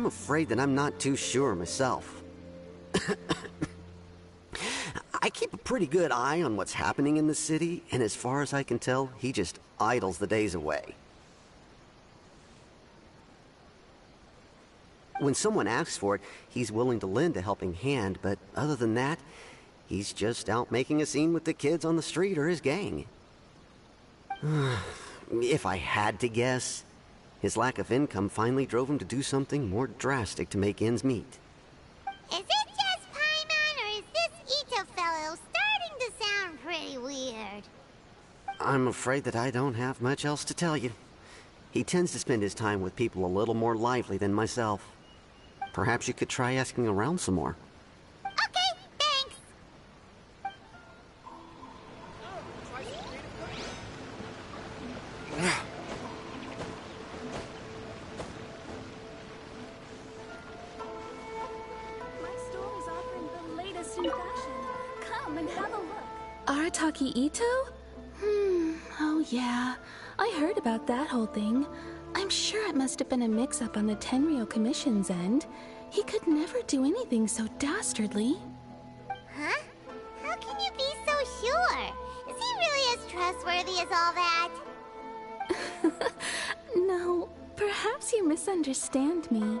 I'm afraid that I'm not too sure myself. I keep a pretty good eye on what's happening in the city, and as far as I can tell, he just idles the days away. When someone asks for it, he's willing to lend a helping hand, but other than that, he's just out making a scene with the kids on the street or his gang. If I had to guess, his lack of income finally drove him to do something more drastic to make ends meet. Is it just Paimon, or is this Ito fellow starting to sound pretty weird? I'm afraid that I don't have much else to tell you. He tends to spend his time with people a little more lively than myself. Perhaps you could try asking around some more. Okay, thanks. My store is offering the latest in fashion. Come and have a look. Arataki Ito? Oh yeah. I heard about that whole thing. I'm sure it must have been a mix-up on the Tenryou Commission's end. He could never do anything so dastardly. Huh? How can you be so sure? Is he really as trustworthy as all that? No, perhaps you misunderstand me.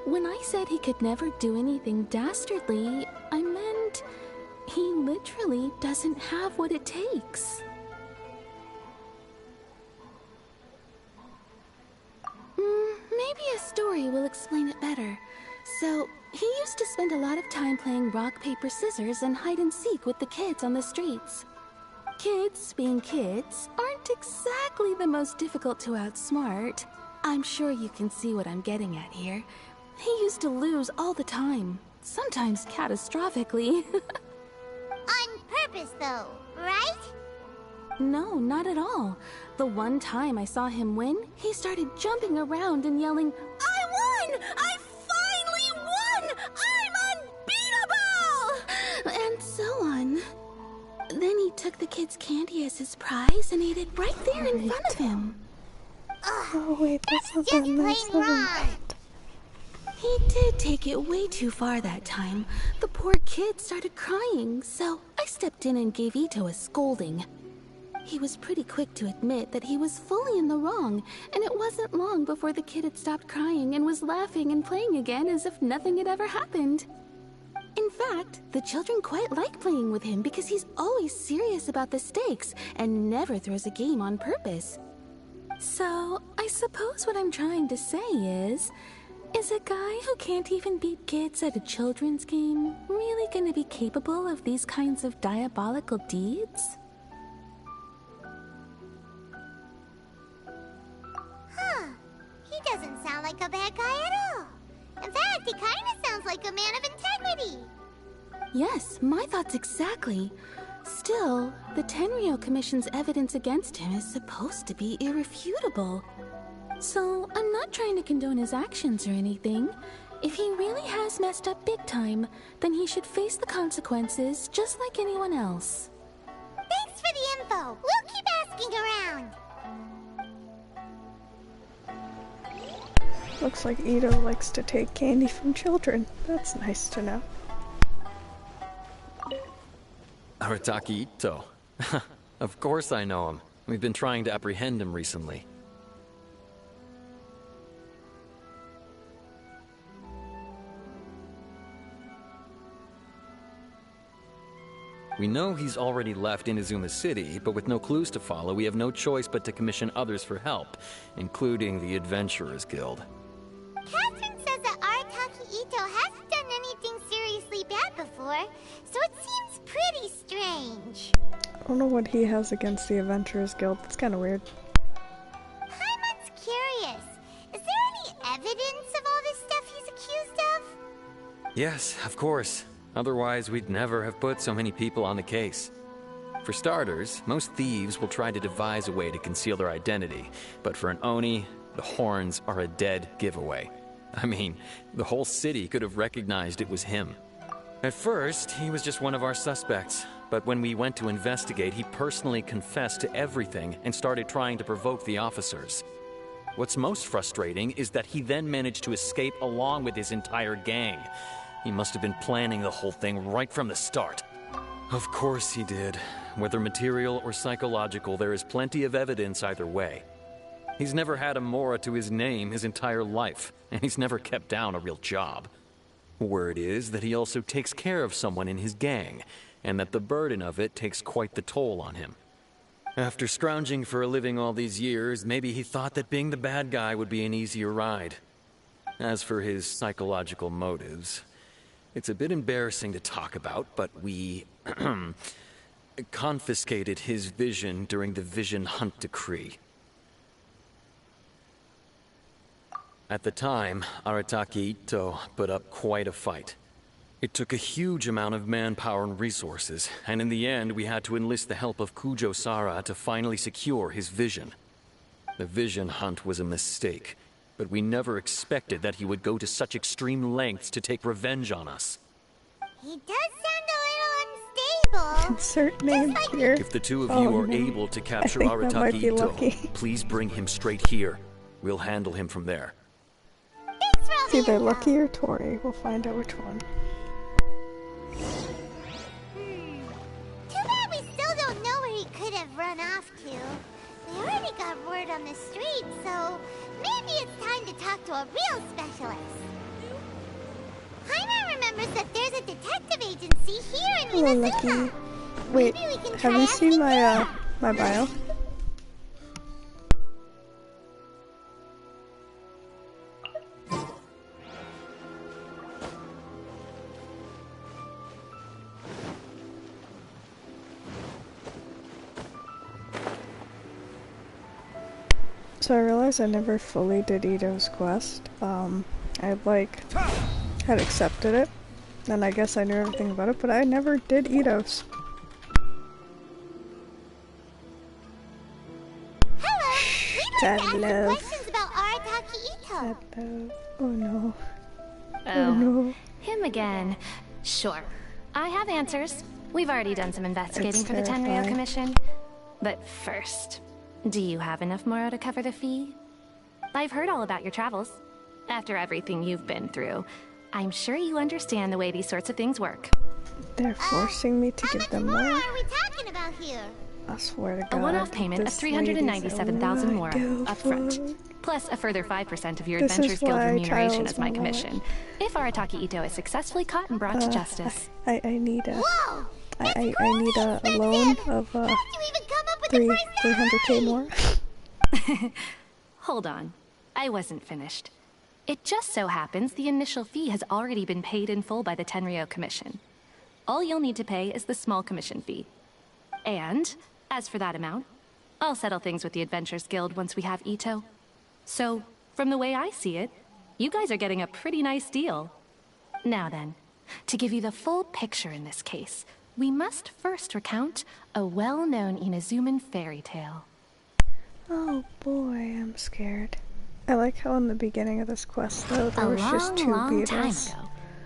When I said he could never do anything dastardly, I meant he literally doesn't have what it takes. Maybe a story will explain it better. So, he used to spend a lot of time playing rock, paper, scissors and hide and seek with the kids on the streets. Kids, being kids, aren't exactly the most difficult to outsmart. I'm sure you can see what I'm getting at here. He used to lose all the time, sometimes catastrophically. On purpose, though, right? No, not at all. The one time I saw him win, he started jumping around and yelling, "I won! I finally won! I'm unbeatable!" And so on. Then he took the kid's candy as his prize and ate it right there in front of him. Oh wait, that's not just that nice. plain Never wrong. mind. He did take it way too far that time. The poor kid started crying, so I stepped in and gave Ito a scolding. He was pretty quick to admit that he was fully in the wrong, and it wasn't long before the kid had stopped crying and was laughing and playing again as if nothing had ever happened. In fact, the children quite like playing with him because he's always serious about the stakes and never throws a game on purpose. So, I suppose what I'm trying to say is a guy who can't even beat kids at a children's game really gonna be capable of these kinds of diabolical deeds? Huh. He doesn't sound like a bad guy at all. In fact, he kind of sounds like a man of integrity. Yes, my thoughts exactly. Still, the Tenryou Commission's evidence against him is supposed to be irrefutable. So, I'm not trying to condone his actions or anything. If he really has messed up big time, then he should face the consequences just like anyone else. Thanks for the info. We'll keep asking around. Looks like Ito likes to take candy from children. That's nice to know. Arataki Ito. Of course I know him. We've been trying to apprehend him recently. We know he's already left Inazuma City, but with no clues to follow, we have no choice but to commission others for help, including the Adventurers Guild. Catherine says that Arataki Ito hasn't done anything seriously bad before, so it seems pretty strange. I don't know what he has against the Adventurers Guild. That's kind of weird. Paimon's curious. Is there any evidence of all this stuff he's accused of? Yes, of course. Otherwise, we'd never have put so many people on the case. For starters, most thieves will try to devise a way to conceal their identity, but for an Oni, the horns are a dead giveaway. I mean, the whole city could have recognized it was him. At first, he was just one of our suspects, but when we went to investigate, he personally confessed to everything and started trying to provoke the officers. What's most frustrating is that he then managed to escape along with his entire gang. He must have been planning the whole thing right from the start. Of course he did. Whether material or psychological, there is plenty of evidence either way. He's never had a Mora to his name his entire life, and he's never kept down a real job. Word is that he also takes care of someone in his gang, and that the burden of it takes quite the toll on him. After scrounging for a living all these years, maybe he thought that being the bad guy would be an easier ride. As for his psychological motives, it's a bit embarrassing to talk about, but we confiscated his vision during the Vision Hunt Decree. At the time, Arataki Ito put up quite a fight. It took a huge amount of manpower and resources, and in the end we had to enlist the help of Kujo Sara to finally secure his vision. The Vision Hunt was a mistake, but we never expected that he would go to such extreme lengths to take revenge on us. He does sound a little unstable. Insert name here. If the two of you are able to capture Arataki Ito, please bring him straight here. We'll handle him from there. Thanks for all It's the either info. Lucky or Tori. We'll find out which one. Too bad we still don't know where he could have run off to. We already got word on the street, so maybe it's time to talk to a real specialist. Jaime remembers that there's a detective agency here in Hello, Minnesota. Lucky. Wait, Maybe we can have try you seen asking my them. my bio? So I realized I never fully did Ito's quest. I had accepted it, and I guess I knew everything about it, but I never did Ito's. Hello, we'd like Sad to ask some love. questions about Arataki Ito. Sad. Oh no. Oh, no. him again. Sure. I have answers. We've already done some investigating It's for the Tenryo terrifying. Commission. But first, do you have enough Moro to cover the fee? I've heard all about your travels. After everything you've been through, I'm sure you understand the way these sorts of things work. They're forcing me to How give much them more more. are we talking about here? I swear to God. A one-off payment of this 397,000 lady's a more wacko upfront, fuck. plus a further 5% of your This is Adventures Guild why remuneration Child's as my my commission, if Arataki Ito is successfully caught and brought to justice. I need a Whoa! I need a loan of How'd you even come up with the first 300k more. Hold on. I wasn't finished. It just so happens the initial fee has already been paid in full by the Tenryo Commission. All you'll need to pay is the small commission fee. And, as for that amount, I'll settle things with the Adventures Guild once we have Ito. So, from the way I see it, you guys are getting a pretty nice deal. Now then, to give you the full picture in this case, we must first recount a well-known Inazuman fairy tale. Oh boy, I'm scared. I like how in the beginning of this quest though there A was just two long time beetles. ago,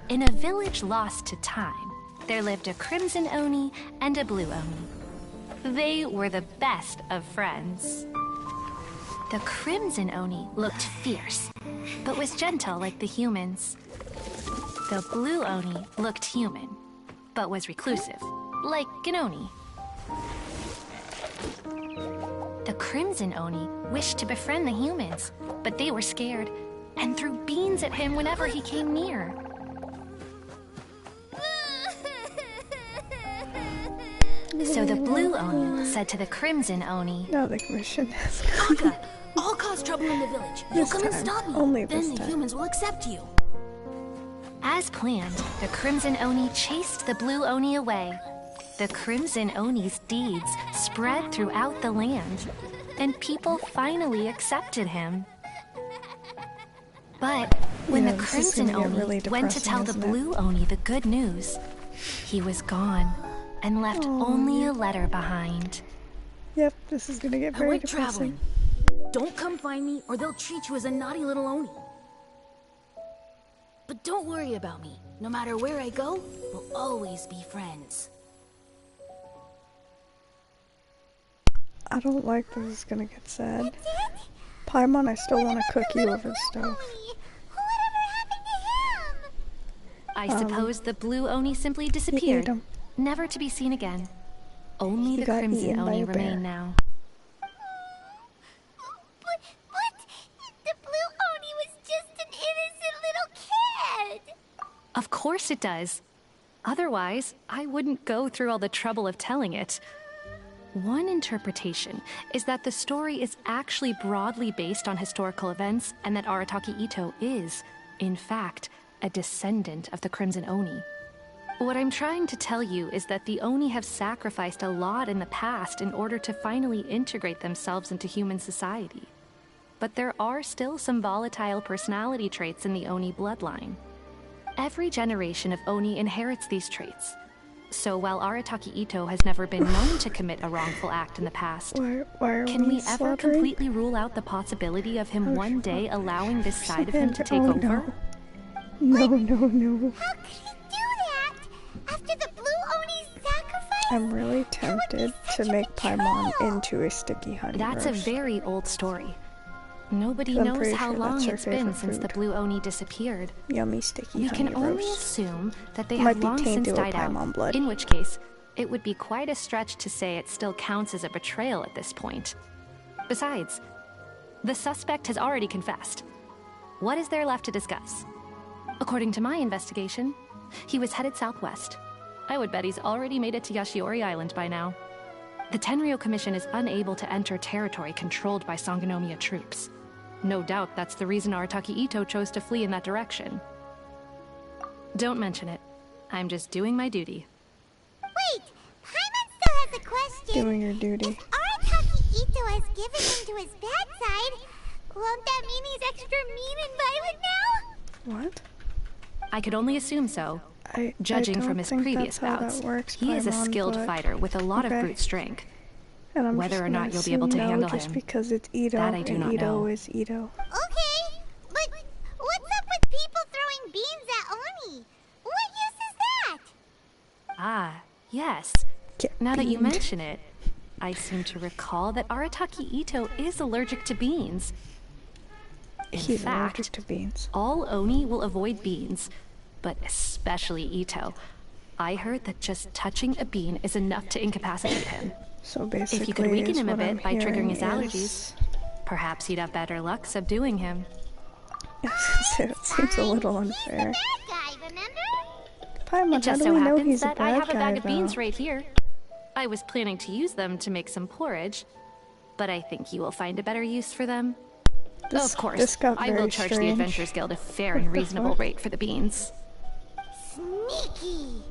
in a village lost to time, there lived a crimson Oni and a blue Oni. They were the best of friends. The crimson Oni looked fierce, but was gentle like the humans. The blue Oni looked human, but was reclusive, like an Oni. The crimson Oni wished to befriend the humans, but they were scared and threw beans at him whenever he came near. So the blue Oni said to the crimson Oni, Now the commission has Anka, I'll cause trouble in the village. You This come and time. stop me. Only then this the time. humans will accept you. as planned, the crimson Oni chased the blue Oni away. The crimson Oni's deeds spread throughout the land, and people finally accepted him. But when Yeah, the this is crimson gonna get Oni really went to depressing, tell the isn't it? blue Oni the good news, he was gone and left only a letter behind. Yep, this is gonna get I very went depressing. traveling. Don't come find me, or they'll treat you as a naughty little Oni. But don't worry about me. No matter where I go, we'll always be friends. I don't like this is gonna get sad. Paimon, I still want to cook you over the stove. Whatever happened to him? I suppose the blue Oni simply He ate disappeared, him. never to be seen again. Only He the got Crimson eaten by Oni a bear. remain now. But the blue Oni was just an innocent little kid. Of course it does. Otherwise, I wouldn't go through all the trouble of telling it. One interpretation is that the story is actually broadly based on historical events and that Arataki Ito is, in fact, a descendant of the Crimson Oni. What I'm trying to tell you is that the Oni have sacrificed a lot in the past in order to finally integrate themselves into human society. But there are still some volatile personality traits in the Oni bloodline. Every generation of Oni inherits these traits. So while Arataki Ito has never been known to commit a wrongful act in the past, Why are can we ever slaughtering? completely rule out the possibility of him one day allowing this side of him to take Oh, over? No, no, no. How could he do that? After the blue Oni's sacrifice? I'm really tempted to make Paimon into a sticky honey That's roast. a very old story. Nobody I'm knows pretty how sure long that's her it's been favorite since the food. blue Oni disappeared. Yummy sticky We honey can only roast. assume that they Might have be long since tainted with died out, Paimon blood. in which case, it would be quite a stretch to say it still counts as a betrayal at this point. Besides, the suspect has already confessed. What is there left to discuss? According to my investigation, he was headed southwest. I would bet he's already made it to Yashiori Island by now. The Tenryou Commission is unable to enter territory controlled by Sangonomiya troops. No doubt that's the reason Arataki Ito chose to flee in that direction. Don't mention it. I'm just doing my duty. Wait, Paimon still has a question. Doing your duty. If Arataki Ito has given him to his bad side, won't that mean he's extra mean and violent now? What? I could only assume so. I Judging don't from his think previous that's how bouts, that works, he is a Paimon, skilled but- fighter with a lot okay. of brute strength. And I'm Whether just or not gonna you'll be able to assume no handle just him, because it's Ito, that I do and not Ito know. is Ito. Okay, but what's up with people throwing beans at Oni? What use is that? Ah, yes. Get Now that you beamed. mention it, I seem to recall that Arataki Ito is allergic to beans. In He's fact, allergic to beans. all Oni will avoid beans, but especially Ito. I heard that just touching a bean is enough to incapacitate him. So basically, If you could weaken is him a what I'm bit by triggering his hearing allergies, is- perhaps he'd have better luck subduing him. It seems a little He's unfair. the bad guy, remember? Paimon, It just how do so we know happens he's a that I bad have a guy, bag of beans though? right here. I was planning to use them to make some porridge, but I think you will find a better use for them. This- Of course, this got I will very charge the strange. Adventurers Guild a fair What and the reasonable fuck? rate for the beans. Sneaky.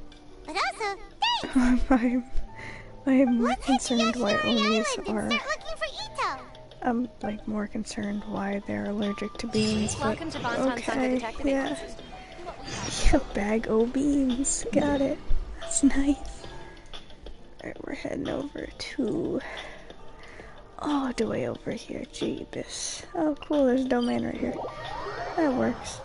But also, thanks. I'm more Let's head to concerned why Yashiori Onis Island and are. start looking for Ito. I'm like more concerned why they're allergic to beans. But Welcome to Bonton okay, Saga Detective yeah. Agency. A bag o' beans. Got it. That's nice. Alright, we're heading over to all the way over here. Jeebus. Oh, cool. There's a domain right here. That works.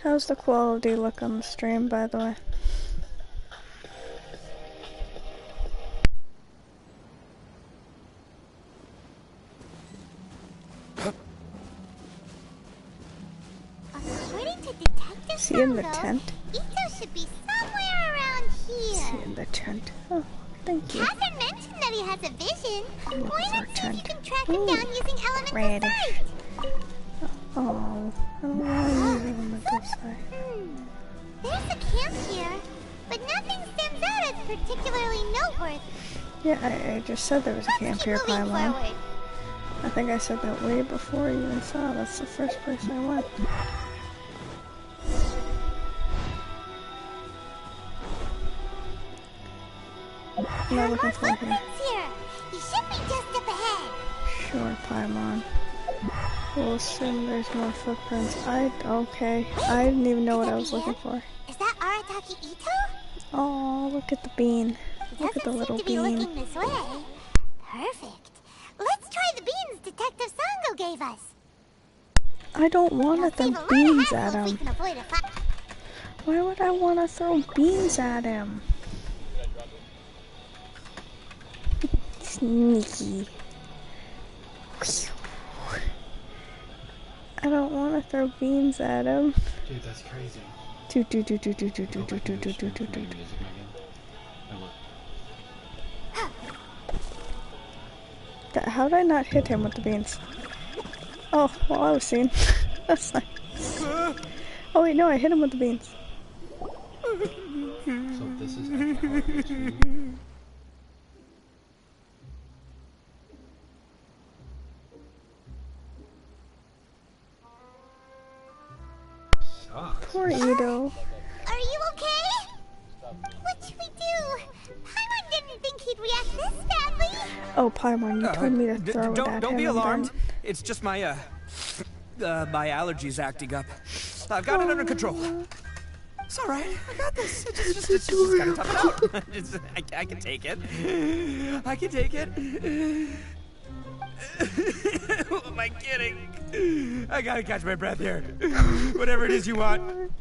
How's the quality look on the stream, by the way? According to Detective Is he in the Sango, tent? Ito should be somewhere around Is he here. in the tent? Oh, thank you. Catherine mentioned that he has a vision. Look Why for not a see if you tent. can track him Ooh, down using elemental radish. sight? Oh, I don't want to use elemental sight. There's a camp here, but nothing stands out as particularly noteworthy. Yeah, I just said there was a Let's camp keep here, moving Paimon. forward. I think I said that way before you even saw. That's the first place I went. What am I looking for here? Footprints here. He should be just up ahead. Sure, Paimon. We'll assume there's more footprints. Okay. I didn't even know what I was looking for. Is that Arataki Ito? Oh, look at the bean. He Look at the doesn't little seem to be bean. looking this way. Perfect. Let's try the beans Detective Sango gave us. I don't want It'll to throw save a lot of beans hassle at if we him. can avoid a fight. Why would I want to throw beans at him? Sneaky. I don't want to throw beans at him. Dude, that's crazy. How did I not hit him with the beans? Oh, well, I was seen. That's nice. Oh wait, no, I hit him with the beans. So this is actually how it works for you? Sucks. Poor Ito. Are you okay? What should we do? Paimon didn't think he'd react this badly. Oh, Paimon, you told me to throw it at him. Don't be and alarmed. then- It's just my my allergies acting up. I've got it under control. It's all right. I got this. It's just gotta tough it out. I can take it. I can take it. Who am I kidding? I gotta catch my breath here. Whatever it is you want,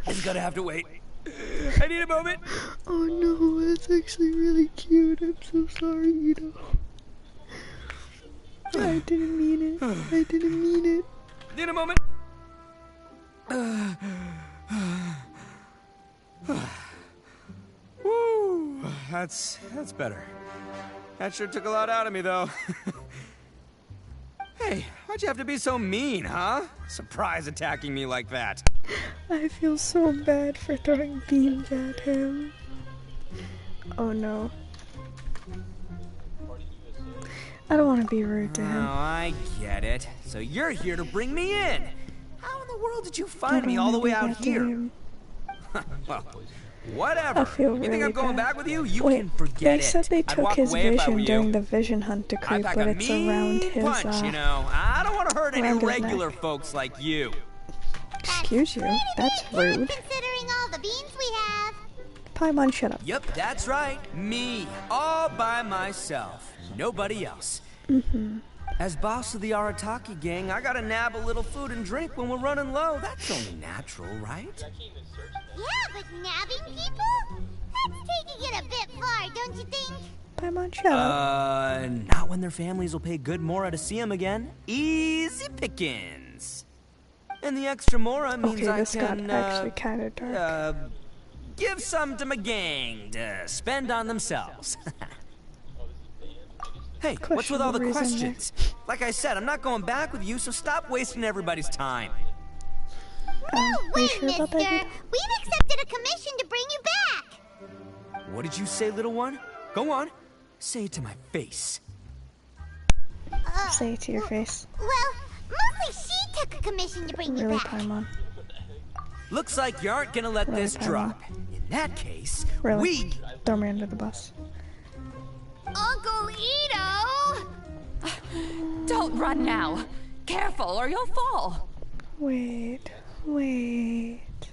it's gonna have to wait. I need a moment. Oh no, that's actually really cute. I'm so sorry, Ito. I didn't mean it. I didn't mean it. Need a moment. Woo, that's better. That sure took a lot out of me, though. Hey, why'd you have to be so mean, huh? Surprise attacking me like that. I feel so bad for throwing beans at him. Oh no. I don't want to be rude to Oh, him. I get it. So you're here to bring me in. How in the world did you I find don't me all wanna the way do out that to here? him. Well, whatever. I feel You think really I'm going bad. back with you? You Wait, can forget they it. said they I'd took walk his away if I were vision you. during the vision hunt I decree, pack but a it's around mean his, punch, you know. I don't want to hurt any around his regular neck. folks like you. Excuse you, that's rude. Considering all the beans we have. Paimon, shut up. Yep, that's right. Me, all by myself. Nobody else. As boss of the Arataki gang, I gotta nab a little food and drink when we're running low. That's only natural, right? Yeah, but nabbing people? That's taking it a bit far, don't you think? Paimon, shut up. Not when their families will pay good Mora to see them again. Easy pickings. And the extra Mora means Okay, I this got can, actually kind of dark. give some to my gang to spend on themselves. Hey, what's with all the Questionable reason there. questions? Like I said, I'm not going back with you, so stop wasting everybody's time. No, are you wait, sure mister. about that? We've accepted a commission to bring you back. What did you say, little one? Go on. Say it to my face. Say it to your face. Well, mostly she took a commission to bring you Really, back. Paimon? Looks like you aren't gonna let Really, this Paimon? drop. In that case, Really? we... Throw me under the bus. Uncle Ito! Don't run now. Careful or you'll fall. Wait.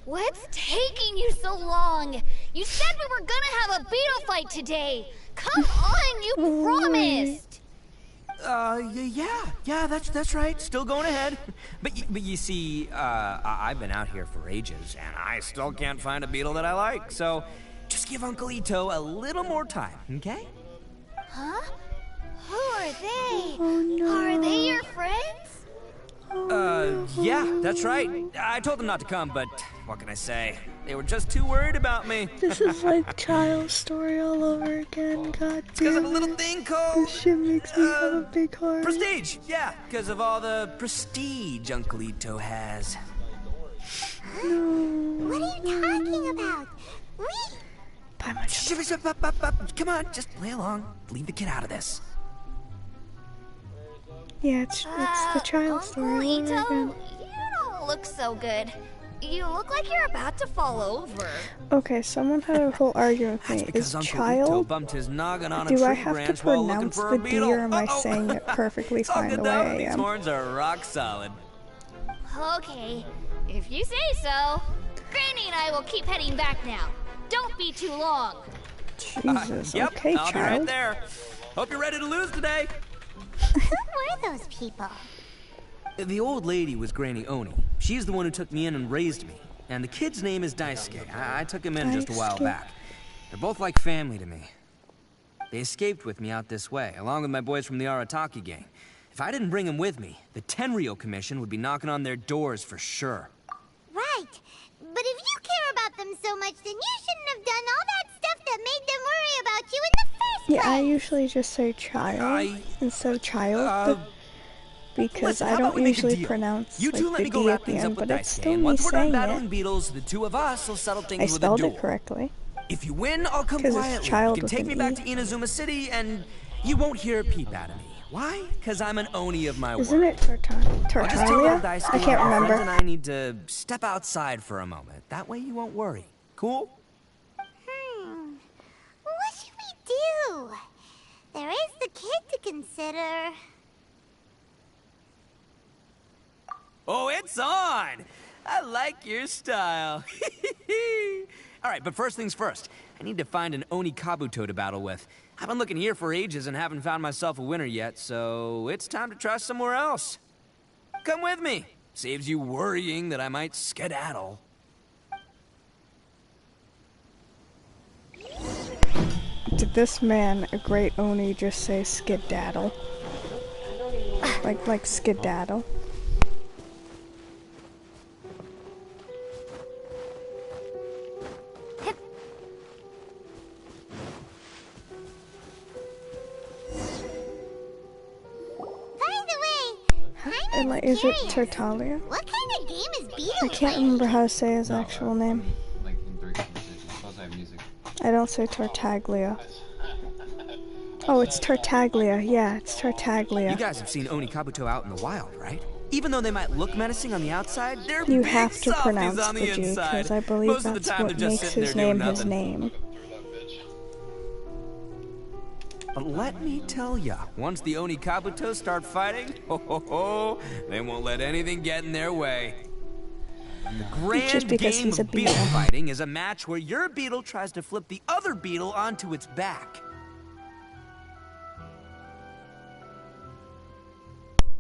What's taking you so long? You said we were gonna have a beetle fight today. Come on, you promised. Yeah, that's right. Still going ahead. But you see, I've been out here for ages, and I still can't find a beetle that I like. So, just give Uncle Ito a little more time, okay? Huh? Who are they? Oh no. Are they your friends? Yeah, that's right. I told them not to come, but what can I say? They were just too worried about me. This is like child's story all over again. God Because damn of a little it. thing called... This shit makes me have a big heart. prestige. Yeah, because of all the prestige Uncle Ito has. What are you talking about? We... Paimon, shut up. Come on, just play along. Leave the kid out of this. Yeah, it's the child story all Uncle over Ito, again. you don't look so good. You look like you're about to fall over. Okay, someone had a whole argument with That's me. because Is Uncle Ito child? bumped his noggin on a Do tree I have to branch while looking pronounce for the a D, beetle. or am I Uh-oh. saying it perfectly It's all fine good the though. way I These am? horns are rock solid. Okay, if you say so. Granny and I will keep heading back now. Don't be too long. Jesus, Yep, okay, I'll be right child. there. Hope you're ready to lose today. Who were those people? The old lady was Granny Oni. She's the one who took me in and raised me. And the kid's name is Daisuke. I took him in just a while back. They're both like family to me. They escaped with me out this way, along with my boys from the Arataki gang. If I didn't bring them with me, the Tenryo Commission would be knocking on their doors for sure. Right. But if you care about them so much, then you shouldn't have done all that stuff that made them worry about you in the first place. Yeah, I usually just say child instead of child, because I don't usually pronounce like the D at the end, but it's still me saying it. Beetles, the two of us will settle things I with a spelled duel. it correctly. If you win, I'll come quietly. You can take me back to Inazuma City, and you won't hear a peep out of me. Why? Because I'm an Oni of my word. Isn't it Tartaglia? I can't remember. And I need to step outside for a moment. That way you won't worry. Cool? What should we do? There is the kid to consider. Oh, it's on! I like your style. Alright, but first things first. I need to find an Oni Kabuto to battle with. I've been looking here for ages and haven't found myself a winner yet, so it's time to try somewhere else. Come with me. Saves you worrying that I might skedaddle. Did this man, a great Oni, just say skedaddle? Like skedaddle? And like, is it Tartaglia? What kind of game is Beetle? I can't remember how to say his actual name. I don't say Tartaglia. Oh, it's Tartaglia. Yeah, it's Tartaglia. You guys have seen Oni Kabuto out in the wild, right? Even though they might look menacing on the outside, they're You big have to pronounce on the the G, inside. because I believe Most of the that's time, what they're just makes sitting his there doing name his nothing. name. But let me tell ya, once the Oni Kabuto start fighting, they won't let anything get in their way. The grand game of beetle fighting is a match where your beetle tries to flip the other beetle onto its back.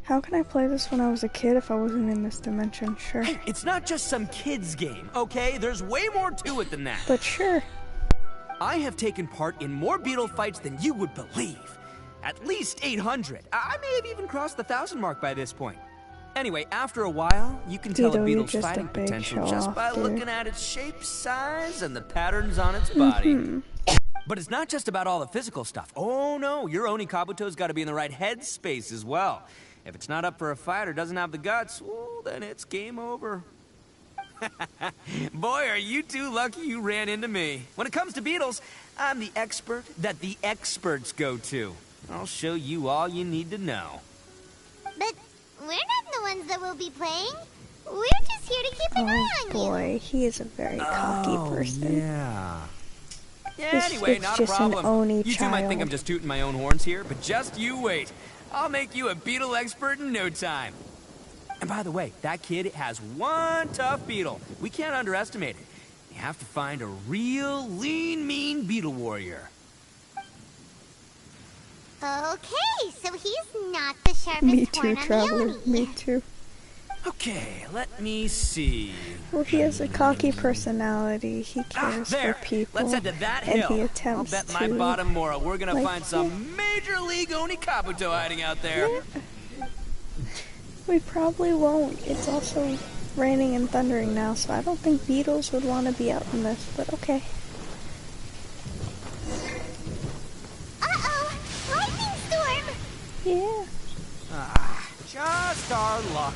How can I play this when I was a kid if I wasn't in this dimension? Sure. Hey, it's not just some kid's game, okay? There's way more to it than that. But sure. I have taken part in more beetle fights than you would believe. At least 800. I may have even crossed the 1,000 mark by this point. Anyway, after a while, you can tell a beetle's fighting potential just by looking at its shape, size, and the patterns on its body. But it's not just about all the physical stuff. Oh no, your Oni Kabuto's got to be in the right headspace as well. If it's not up for a fight or doesn't have the guts, well, then it's game over. Boy, are you two lucky you ran into me. When it comes to beetles, I'm the expert that the experts go to. I'll show you all you need to know. But we're not the ones that will be playing. We're just here to keep an eye on you. Oh boy, he is a very cocky person. Yeah, anyway, not a just problem. An Oni You two might think I'm just tooting my own horns here, but just you wait. I'll make you a beetle expert in no time. And by the way, that kid has one tough beetle. We can't underestimate it. You have to find a real lean, mean beetle warrior. Okay, so he's not the sharpest Me too, horn on Traveler. the Oni. Me too. Okay, let me see. Well, he has a cocky personality. He cares for people. Let's head to that and hill. he attempts I'll bet my bottom moral we're gonna like, find some major league Oni Kabuto hiding out there. Yeah. We probably won't. It's also raining and thundering now, so I don't think beetles would want to be out in this, but okay. Uh-oh! Lightning storm! Yeah. Just our luck.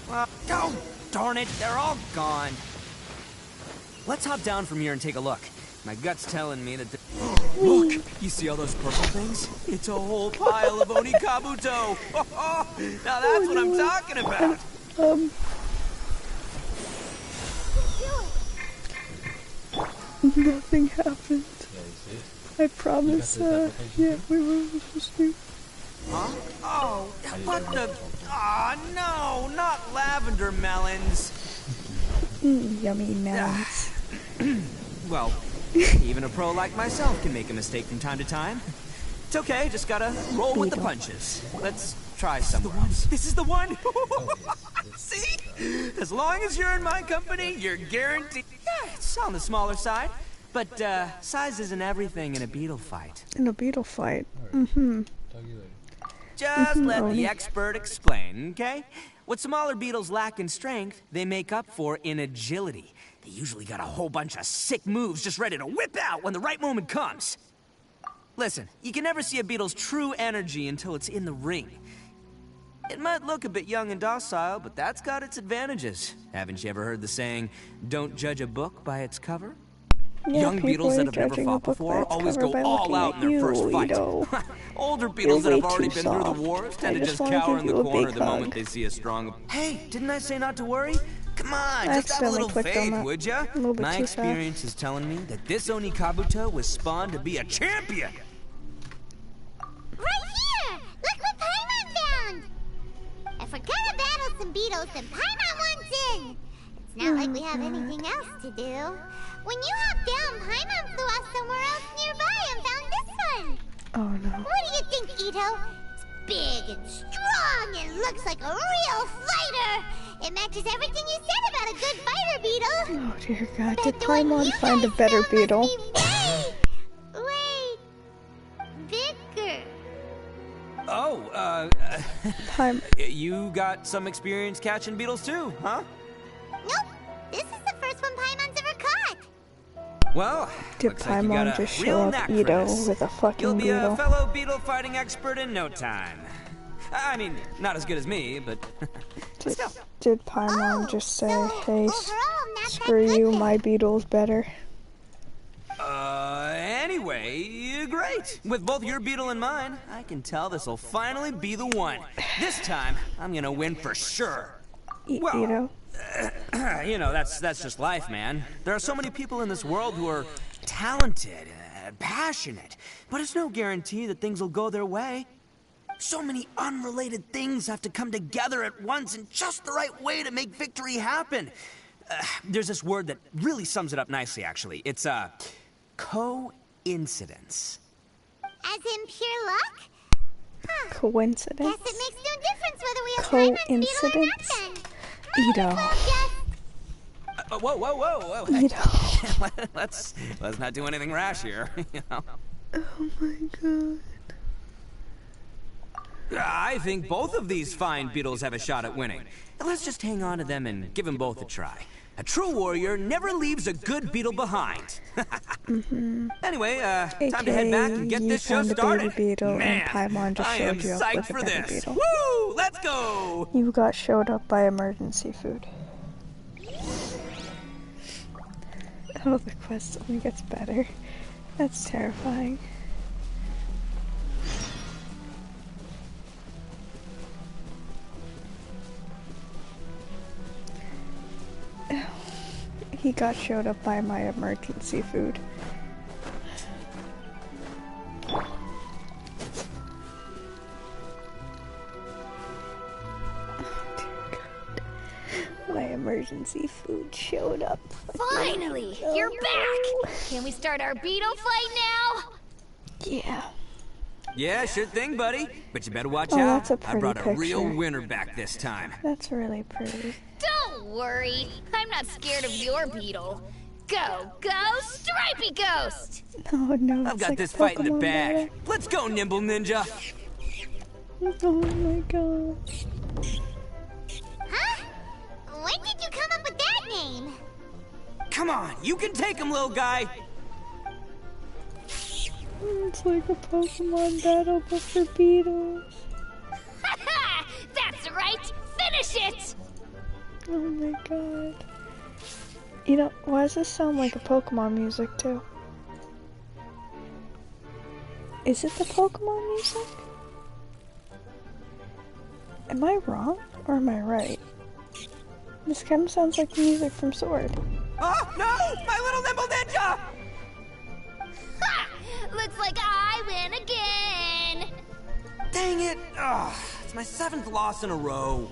Well, oh, darn it, they're all gone. Let's hop down from here and take a look. My gut's telling me that Look, you see all those purple things? It's a whole pile of Oni Kabuto. Now that's what I'm talking about. Nothing happened. I promise, yeah, we were supposed to. Huh? Oh, what the... Aw, no, not lavender melons. Yummy melons. Well, even a pro like myself can make a mistake from time to time. It's okay, just gotta roll with the punches. Let's try somewhere else. This is the one! See? As long as you're in my company, you're guaranteed. Yeah, it's on the smaller side. But, size isn't everything in a beetle fight. In a beetle fight. Talk to you later. Just let Oni. the expert explain, okay? What smaller beetles lack in strength, they make up for in agility. They usually got a whole bunch of sick moves just ready to whip out when the right moment comes. Listen, you can never see a beetle's true energy until it's in the ring. It might look a bit young and docile, but that's got its advantages. Haven't you ever heard the saying, don't judge a book by its cover? Yeah, Young people beetles are that have never judging a fought book by before its always cover go by all looking out at in their you, first fight. Ito. Older beetles that You're have way already too been through the soft. wars tend I to just just wanna cower give in the you a corner big the moment hug. they see a strong... Hey, didn't I say not to worry? Come on, I just have a accidentally little clicked on faith, that. would ya? A little bit My too fast. experience is telling me that this Oni Kabuto was spawned to be a champion. Right here! Look what Paimon found! If we're gonna battle some beetles, then Paimon wants in! It's not like we have anything else to do. When you hopped down, Paimon flew off somewhere else nearby and found this one! Oh no. What do you think, Ito? It's big and strong and looks like a real fighter! It matches everything you said about a good fighter beetle! Oh dear God, But did the one Paimon you find a guys better found must beetle? be way bigger. Oh, Paim you got some experience catching beetles too, huh? Nope, this is the first one Paimon's ever caught. Well, Did looks like you got Paimon a just real show knack up for Ito this. with a fucking You'll be beetle? a fellow beetle fighting expert in no time. I mean, not as good as me, but still. Did Paimon just say, so hey, overall, I'm not that screw good you, then. my beetle's better? Anyway, great. With both your beetle and mine, I can tell this'll finally be the one. This time, I'm gonna win for sure. Well, Ito? you know, that's just life, man. There are so many people in this world who are talented, passionate, but it's no guarantee that things will go their way. So many unrelated things have to come together at once in just the right way to make victory happen. There's this word that really sums it up nicely, actually. It's, coincidence. As in pure luck? Huh. Coincidence? Guess it makes no difference whether we have Paimon's beetle or not then. Ito. Whoa. Ito. let's not do anything rash here, you know. Oh my God. I think both of these fine beetles have a shot at winning. Let's just hang on to them and give them both a try. A true warrior never leaves a good beetle behind. Anyway, time to head back and get you this show found a started. baby beetle Man, and Paimon just I am showed you up psyched with a for better this. beetle. Woo! Let's go! You got showed up by emergency food. Oh, the quest only gets better. That's terrifying. He got showed up by my emergency food. My emergency food showed up. Finally, you're back. Can we start our beetle fight now? Yeah. Yeah, sure thing, buddy. But you better watch Oh, out. that's a I pretty brought a real picture. winner back this time. That's really pretty. Don't worry, I'm not scared of your beetle. Go, Stripey Ghost! Oh no, I've it's got like this fight in the Pokemon bag. Let's go, Nimble Ninja. battle. Oh my God. Huh? When did you come up with that name? Come on, you can take him, little guy. It's like a Pokemon battle, but for beetles. That's right! Finish it! Oh my God. You know, why does this sound like a Pokemon music too? Is it the Pokemon music? Am I wrong or am I right? This kind of sounds like the music from Sword. Oh, no! My little Nimble Ninja! Ha! Looks like I win again! Dang it! Ugh, it's my 7th loss in a row.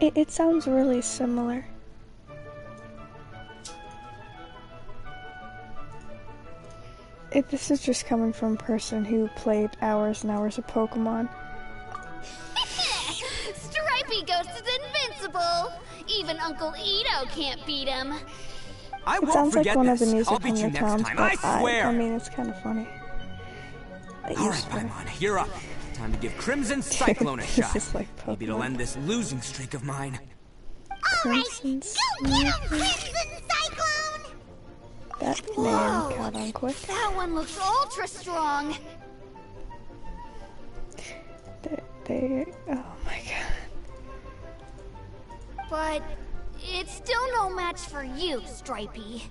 It sounds really similar. This is just coming from a person who played hours and hours of Pokemon. Stripey Ghost Ghost is invincible. Even Uncle Ito can't beat him. I It won't sounds like forget one of the this. music I'll from beat you your next towns, time, but I swear! I mean, it's kind of funny. All right, Paimon, you're up. Time to give Crimson Cyclone a shot. This is like Maybe it'll Pokemon. end this losing streak of mine. Alright, Crimson go get him, Crimson Cyclone! That Whoa. man caught on quick. That one looks ultra strong. Oh my god. But it's still no match for you, Stripey.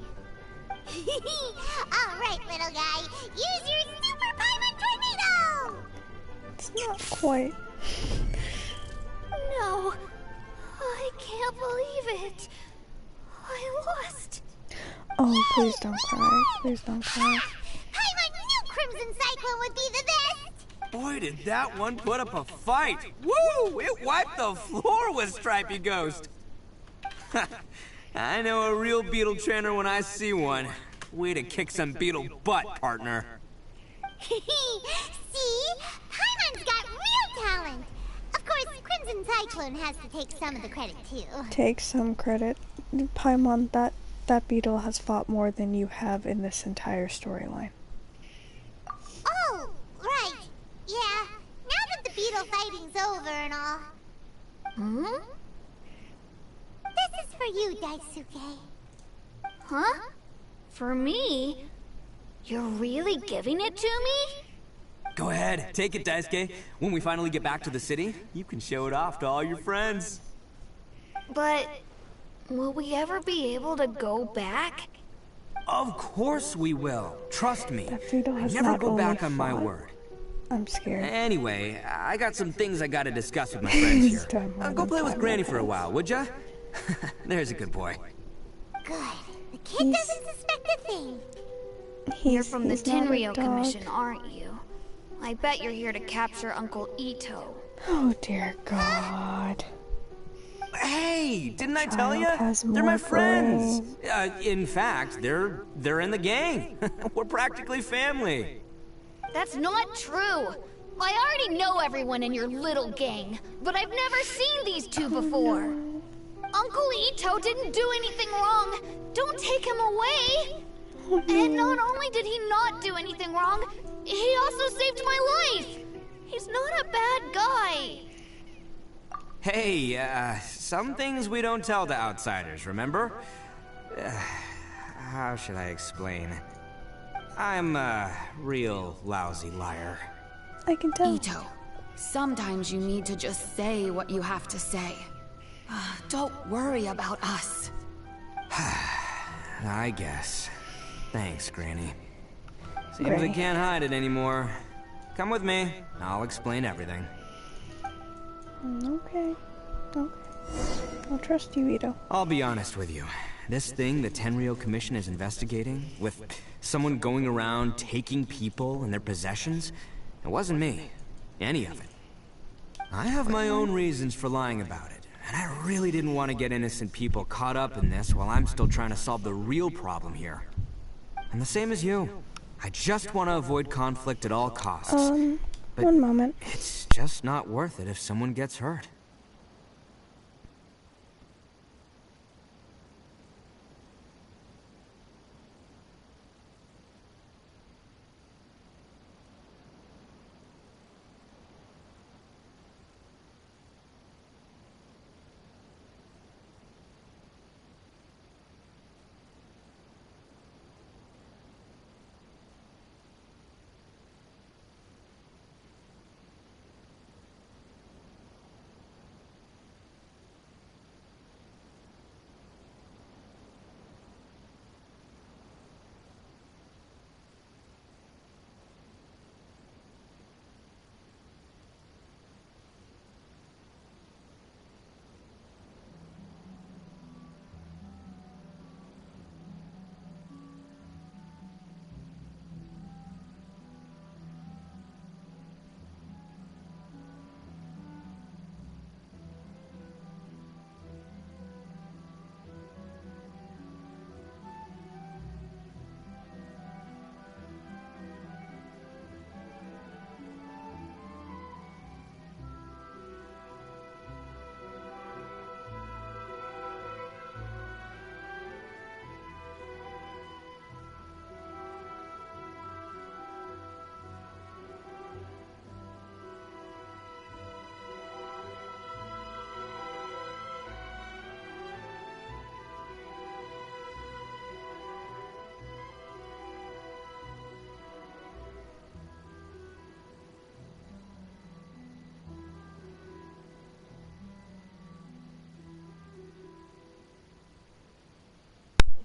Alright, little guy, use your Super Paimon Tornado! It's not quite. No, I can't believe it. I lost. Oh, please don't cry. Please don't cry. Paimon knew Crimson Cyclone would be the best! Boy, did that one put up a fight. Woo! It wiped the floor with Stripey Ghost. I know a real beetle trainer when I see one. Way to kick some beetle butt, partner. See? Paimon's got real talent! Of course, Crimson Cyclone has to take some of the credit, too. Take some credit. Paimon, that beetle has fought more than you have in this entire storyline. Oh, right. Yeah, now that the beetle fighting's over and all. Hmm? This is for you, Daisuke. Huh? For me? You're really giving it to me? Go ahead, take it, Daisuke. When we finally get back to the city, you can show it off to all your friends. But will we ever be able to go back? Of course we will. Trust me. That beetle I has never not go only back on my fought- word. I'm scared. Anyway, I got some things I gotta discuss with my friends He's here. done more Go than play with 5 Granny for a minutes. while, would ya? There's a good boy. Good. The kid doesn't suspect a thing. You're from the he's not a Tenryou dog. Commission, aren't you? I bet you're here to capture Uncle Ito. Oh dear God. Hey, didn't I tell Child you? has They're my more friends. brain. In fact, they're in the gang. We're practically family. That's not true. I already know everyone in your little gang, but I've never seen these two before. Uncle Ito didn't do anything wrong. Don't take him away. And not only did he not do anything wrong, he also saved my life. He's not a bad guy. Hey, some things we don't tell to outsiders, remember? How should I explain? I'm a real lousy liar. I can tell. Ito, sometimes you need to just say what you have to say. Don't worry about us. I guess. Thanks, Granny. Seems Granny. I can't hide it anymore. Come with me. I'll explain everything. Okay. Okay. I'll trust you, Ito. I'll be honest with you. This thing the Tenryou Commission is investigating, with someone going around taking people and their possessions, it wasn't me. Any of it. I have my own reasons for lying about it, and I really didn't want to get innocent people caught up in this while I'm still trying to solve the real problem here. And the same as you. I just want to avoid conflict at all costs. But one moment. it's just not worth it if someone gets hurt.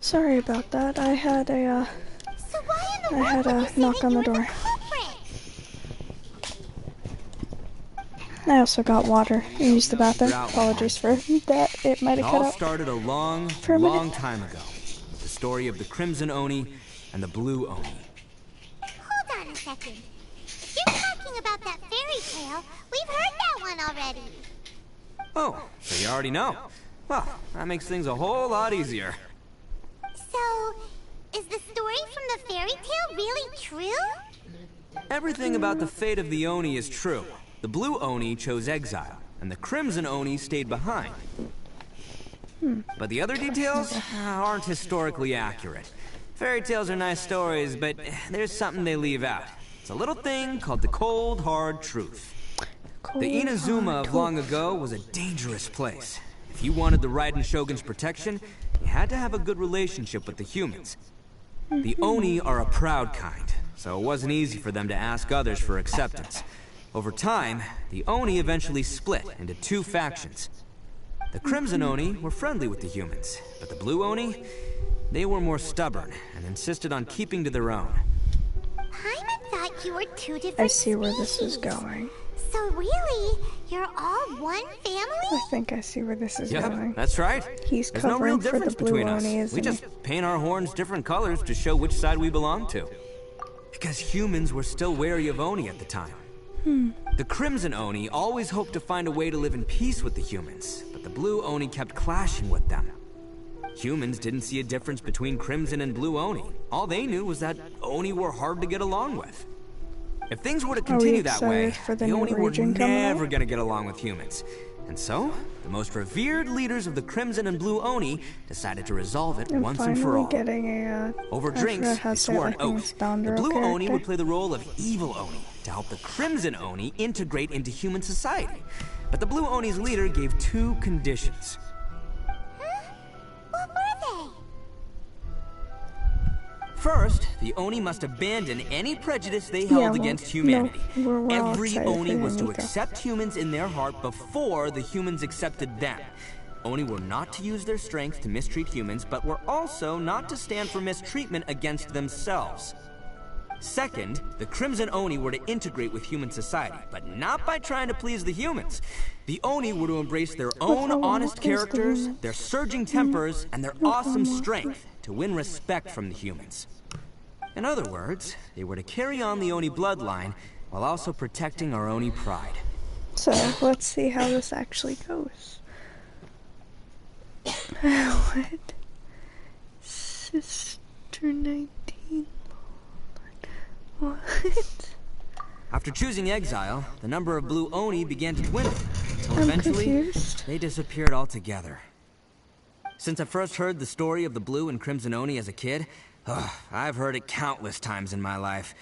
Sorry about that. I had a So why in the world would you say knock that on you the were door. culprit? I also got water and used the bathroom. Apologies for that. It might It have cut all out. started a long, For a minute. long time ago. The story of the Crimson Oni and the Blue Oni. Hold on a second. If you're talking about that fairy tale, we've heard that one already. Oh, so you already know. Well, that makes things a whole lot easier. So, is the story from the fairy tale really true? Everything about the fate of the Oni is true. The Blue Oni chose exile, and the Crimson Oni stayed behind. But the other details aren't historically accurate. Fairy tales are nice stories, but there's something they leave out. It's a little thing called the cold, hard truth. The Inazuma of long ago was a dangerous place. If you wanted the Raiden Shogun's protection, you had to have a good relationship with the humans. The Oni are a proud kind, so it wasn't easy for them to ask others for acceptance. Over time, the Oni eventually split into two factions. The Crimson Oni were friendly with the humans, but the Blue Oni, they were more stubborn and insisted on keeping to their own. Paimon thought you were two different I see where this is species. going. So really, you're all one family? I think I see where this is going. Yep, that's right. He's There's no real covering for the difference Blue between us. Oni, We isn't just he? paint our horns different colors to show which side we belong to. Because humans were still wary of Oni at the time. The Crimson Oni always hoped to find a way to live in peace with the humans, but the Blue Oni kept clashing with them. Humans didn't see a difference between Crimson and Blue Oni. All they knew was that Oni were hard to get along with. If things were to continue that way, excited for the the new Oni were region coming never out? gonna get along with humans. And so, the most revered leaders of the Crimson and Blue Oni decided to resolve it I'm once and for finally all. getting a Over I drinks, forgot how they to say swore it, an like oath. The Scoundrel Blue Oni character. would play the role of evil Oni to help the Crimson Oni integrate into human society. But the Blue Oni's leader gave two conditions. What were First, the Oni must abandon any prejudice they Yeah, held well, against humanity. no, we're all Every excited Oni for was to Nico. accept humans in their heart before the humans accepted them. Oni were not to use their strength to mistreat humans, but were also not to stand for mistreatment against themselves. Second, the Crimson Oni were to integrate with human society, but not by trying to please the humans. The Oni were to embrace their own how honest is the characters, humans? their surging tempers, and their awesome strength to win respect from the humans. In other words, they were to carry on the Oni bloodline while also protecting our Oni pride. So, let's see how this actually goes. What? Sister 19. What? After choosing exile, the number of Blue Oni began to dwindle, until I'm eventually confused. they disappeared altogether. Since I first heard the story of the Blue and Crimson Oni as a kid, I've heard it countless times in my life.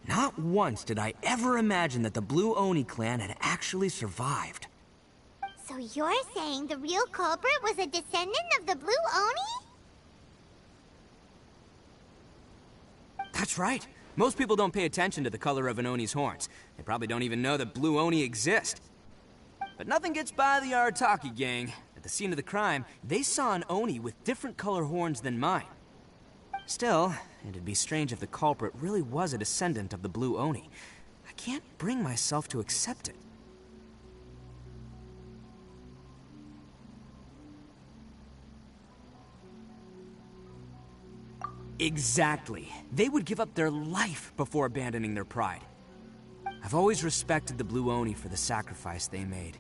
Not once did I ever imagine that the Blue Oni clan had actually survived. So you're saying the real culprit was a descendant of the Blue Oni? That's right. Most people don't pay attention to the color of an Oni's horns. They probably don't even know that Blue Oni exist. But nothing gets by the Arataki gang. At the scene of the crime, they saw an Oni with different color horns than mine. Still, it'd be strange if the culprit really was a descendant of the Blue Oni. I can't bring myself to accept it. Exactly. They would give up their life before abandoning their pride. I've always respected the Blue Oni for the sacrifice they made.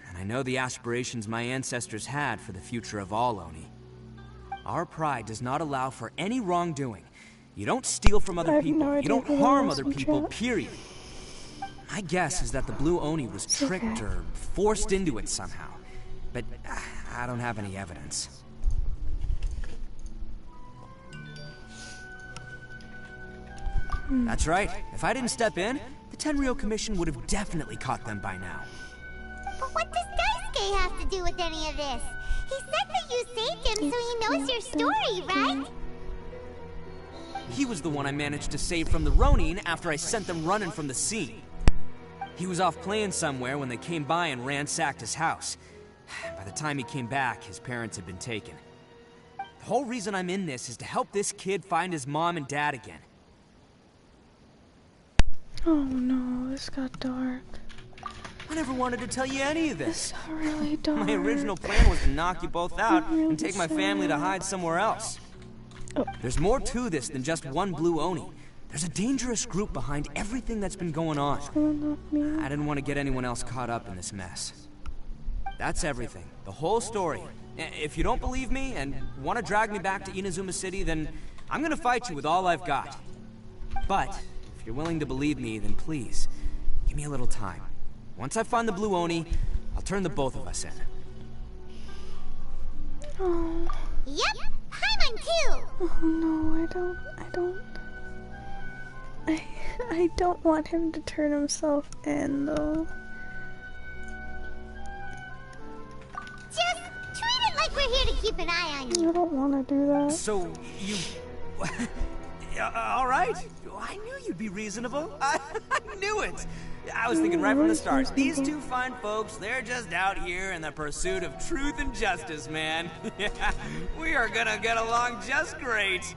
And I know the aspirations my ancestors had for the future of all Oni. Our pride does not allow for any wrongdoing. You don't steal from I other have people. no You idea don't who that harm was other in people, chat. period. My guess is that the Blue Oni was tricked or forced into it somehow. But I don't have any evidence. That's right. If I didn't step in, the Tenryou Commission would have definitely caught them by now. But what does Daisuke have to do with any of this? He said that you saved him so he knows your story, right? He was the one I managed to save from the Ronin after I sent them running from the scene. He was off playing somewhere when they came by and ransacked his house. By the time he came back, his parents had been taken. The whole reason I'm in this is to help this kid find his mom and dad again. Oh no, this got dark. I never wanted to tell you any of this. This got really dark. My original plan was to knock you both out and take my family to hide somewhere else. Oh. There's more to this than just one blue Oni. There's a dangerous group behind everything that's been going on. I didn't want to get anyone else caught up in this mess. That's everything. The whole story. If you don't believe me and want to drag me back to Inazuma City, then I'm gonna fight you with all I've got. But if you're willing to believe me, then please, give me a little time. Once I find the blue Oni, I'll turn the both of us in. Oh. Yep, Paimon too! Oh no, I don't want him to turn himself in though. Just treat it like we're here to keep an eye on you. I don't want to do that. So, you... Alright. I knew you'd be reasonable. I knew it. I was thinking right from the start. These two fine folks, they're just out here in the pursuit of truth and justice, man. We are gonna get along just great.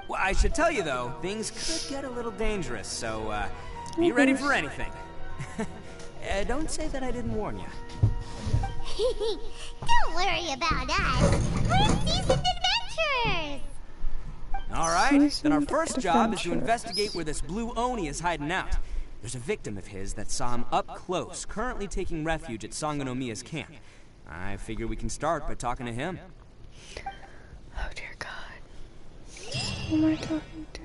Well, I should tell you, though, things could get a little dangerous, so, be ready for anything. Don't say that I didn't warn you. Don't worry about us. We're seasoned adventurers. Alright, then our first job is to investigate where this blue Oni is hiding out. There's a victim of his that saw him up close, currently taking refuge at Sangonomiya's camp. I figure we can start by talking to him. Oh dear God. Who am I talking to?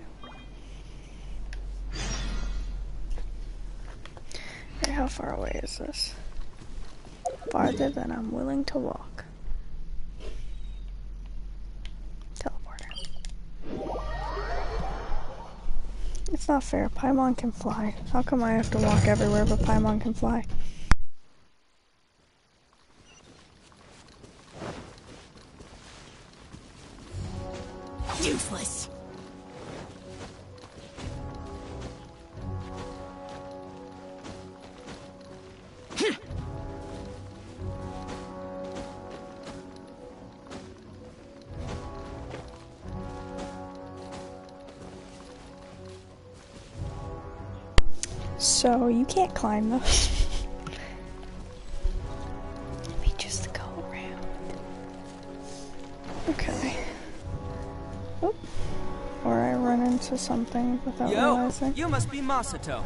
Hey, how far away is this? Farther than I'm willing to walk. Teleporter. It's not fair. Paimon can fly. How come I have to walk everywhere but Paimon can fly? Useless. So, you can't climb those. Let me just go around. Okay. Oop. Or I run into something without realizing. You must be Masato.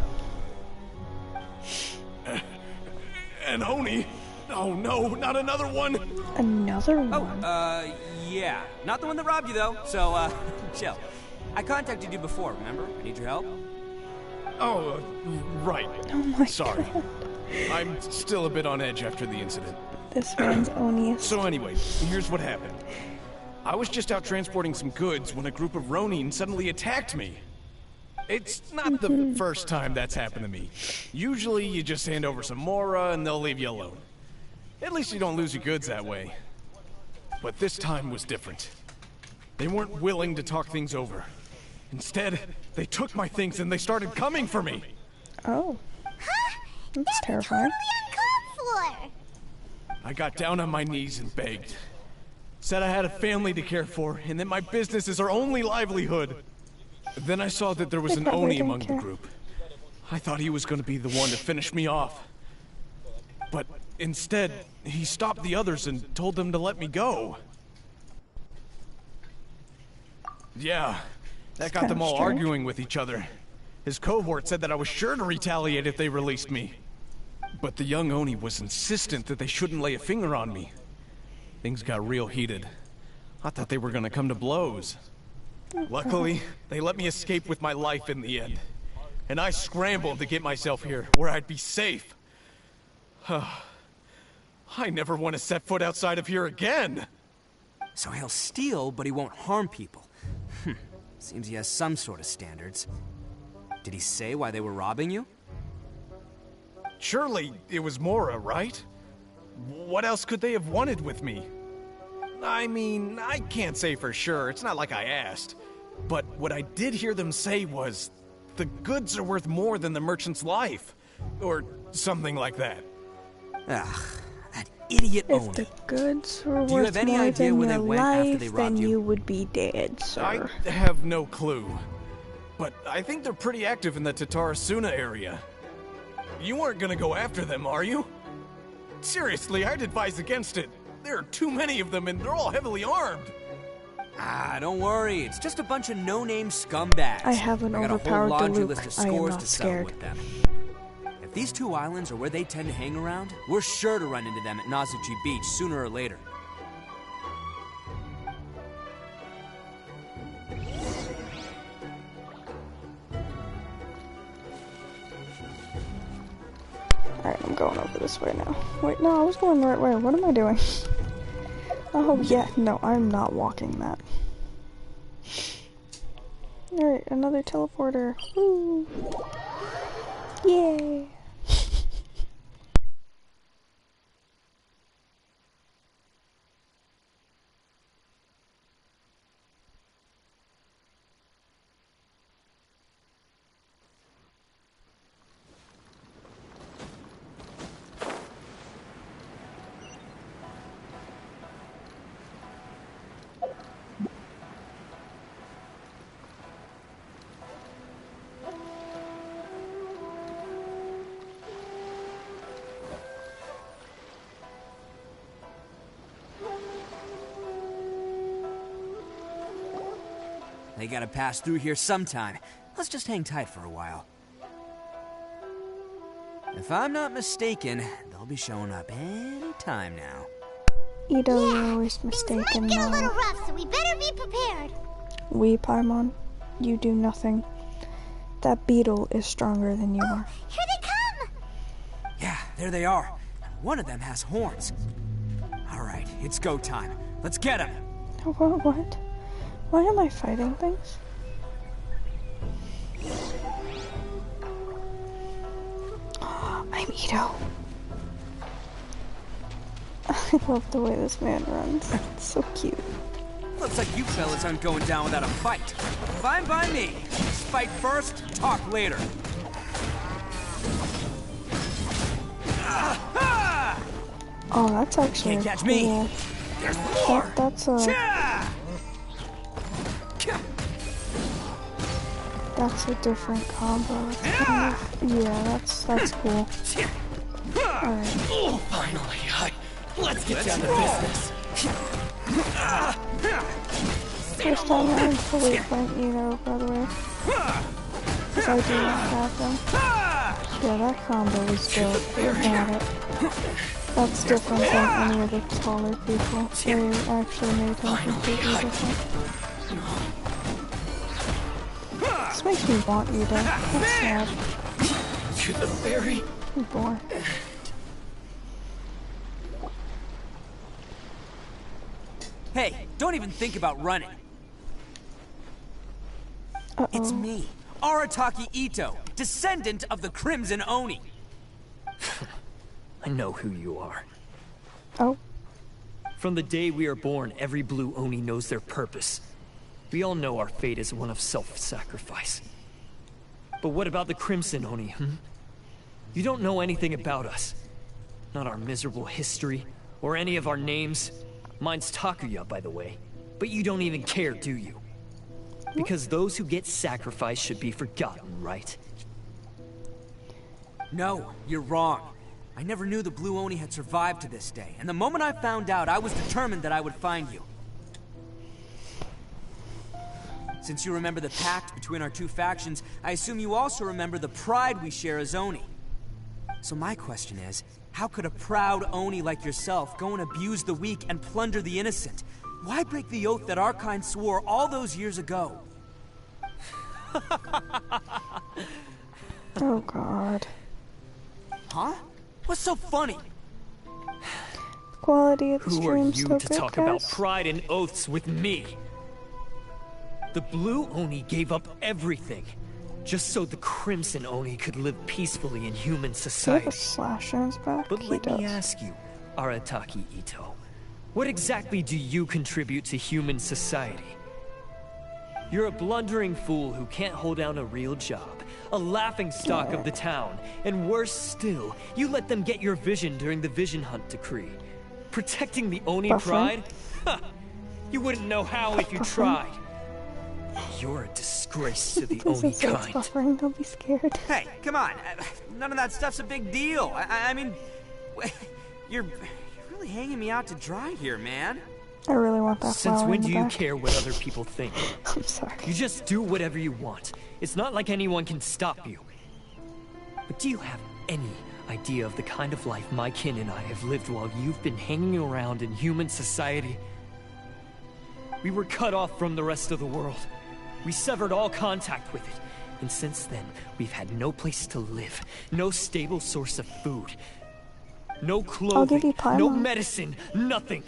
An Oni? Oh no, not another one! Another one? Oh, yeah. Not the one that robbed you, though, so, chill. I contacted you before, remember? I need your help. Oh, right. Oh my Sorry. God. I'm still a bit on edge after the incident. This man's Oni. So anyway, here's what happened. I was just out transporting some goods when a group of Ronin suddenly attacked me. It's not the first time that's happened to me. Usually you just hand over some Mora and they'll leave you alone. At least you don't lose your goods that way. But this time was different. They weren't willing to talk things over. Instead, they took my things and they started coming for me. Oh. Huh? That's terrifying. Totally uncalled for. I got down on my knees and begged. Said I had a family to care for and that my business is our only livelihood. Then I saw that there was an Oni among the group. I thought he was going to be the one to finish me off. But instead, he stopped the others and told them to let me go. Yeah, that got them all arguing with each other. His cohort said that I was sure to retaliate if they released me. But the young Oni was insistent that they shouldn't lay a finger on me. Things got real heated. I thought they were gonna come to blows. Luckily, they let me escape with my life in the end. And I scrambled to get myself here, where I'd be safe. I never want to set foot outside of here again! So he'll steal, but he won't harm people. Seems he has some sort of standards. Did he say why they were robbing you? Surely it was Mora, right? What else could they have wanted with me? I mean, I can't say for sure, it's not like I asked. But what I did hear them say was, the goods are worth more than the merchant's life. Or something like that. Ugh, that idiot If Oni. the goods were Do you worth have any more idea than where they your went after life, they then robbed you? you would be dead, sir. I have no clue. But I think they're pretty active in the Tatarasuna area. You aren't gonna go after them, are you? Seriously, I'd advise against it. There are too many of them and they're all heavily armed. Ah, don't worry. It's just a bunch of no-name scumbags. I have an I got a overpowered whole laundry Diluc. list of I am scores not to settle scared. with them. If these two islands are where they tend to hang around, we're sure to run into them at Nazuchi Beach sooner or later. Alright, I'm going over this way now. Wait, no, I was going the right way. What am I doing? Oh, yeah, no, I'm not walking that. Alright, another teleporter. Woo! Yay! They gotta pass through here sometime. Let's just hang tight for a while. If I'm not mistaken, they'll be showing up any time now. Ito, you're always Things mistaken might get a little now. rough, so we better be prepared. We, Paimon, you do nothing. That beetle is stronger than you are. Here they come! Yeah, there they are. One of them has horns. Alright, it's go time. Let's get him! What? Why am I fighting things? I'm Ito. I love the way this man runs. It's so cute. Looks like you fellas aren't going down without a fight. Fine by me. Fight first, talk later. Oh, that's actually Can't catch cool. me. There's more. That's a different combo. It's kind of, yeah, that's cool. Alright. Finally, let's get down to business. First time I'm fully playing Ito, by the way. Because I do not have them. Yeah, that combo is dope. We got it. That's different than any of the taller people. They actually made him completely different. This makes me want Ito. That's sad. To the very Boy. Hey, don't even think about running. It's me, Arataki Ito, descendant of the Crimson Oni. I know who you are. Oh. From the day we are born, every blue Oni knows their purpose. We all know our fate is one of self-sacrifice. But what about the Crimson Oni, You don't know anything about us. Not our miserable history, or any of our names. Mine's Takuya, by the way. But you don't even care, do you? Because those who get sacrificed should be forgotten, right? No, you're wrong. I never knew the Blue Oni had survived to this day, and the moment I found out, I was determined that I would find you. Since you remember the pact between our two factions, I assume you also remember the pride we share as Oni. So my question is, how could a proud Oni like yourself go and abuse the weak and plunder the innocent? Why break the oath that our kind swore all those years ago? Oh god. Huh? What's so funny? Quality of the Who are stream you still to good, talk about guys? pride and oaths with me? The Blue Oni gave up everything, just so the Crimson Oni could live peacefully in human Does he have society. a slash on his back? But He let me does. ask you, Arataki Ito, what exactly do you contribute to human society? You're a blundering fool who can't hold down a real job, a laughingstock of the town, and worse still, you let them get your vision during the Vision Hunt decree. Protecting the Oni Buffering. pride? Ha! You wouldn't know how if you tried. You're a disgrace to the Please Oni don't say it's kind. buffering, don't be scared. Hey, come on. None of that stuff's a big deal. I mean, you're really hanging me out to dry here, man. I really want that Since flower when in do the you back. care what other people think? I'm sorry. You just do whatever you want. It's not like anyone can stop you. But do you have any idea of the kind of life my kin and I have lived while you've been hanging around in human society? We were cut off from the rest of the world. We severed all contact with it. And since then, we've had no place to live, no stable source of food, no clothing, no Paimon. medicine, nothing.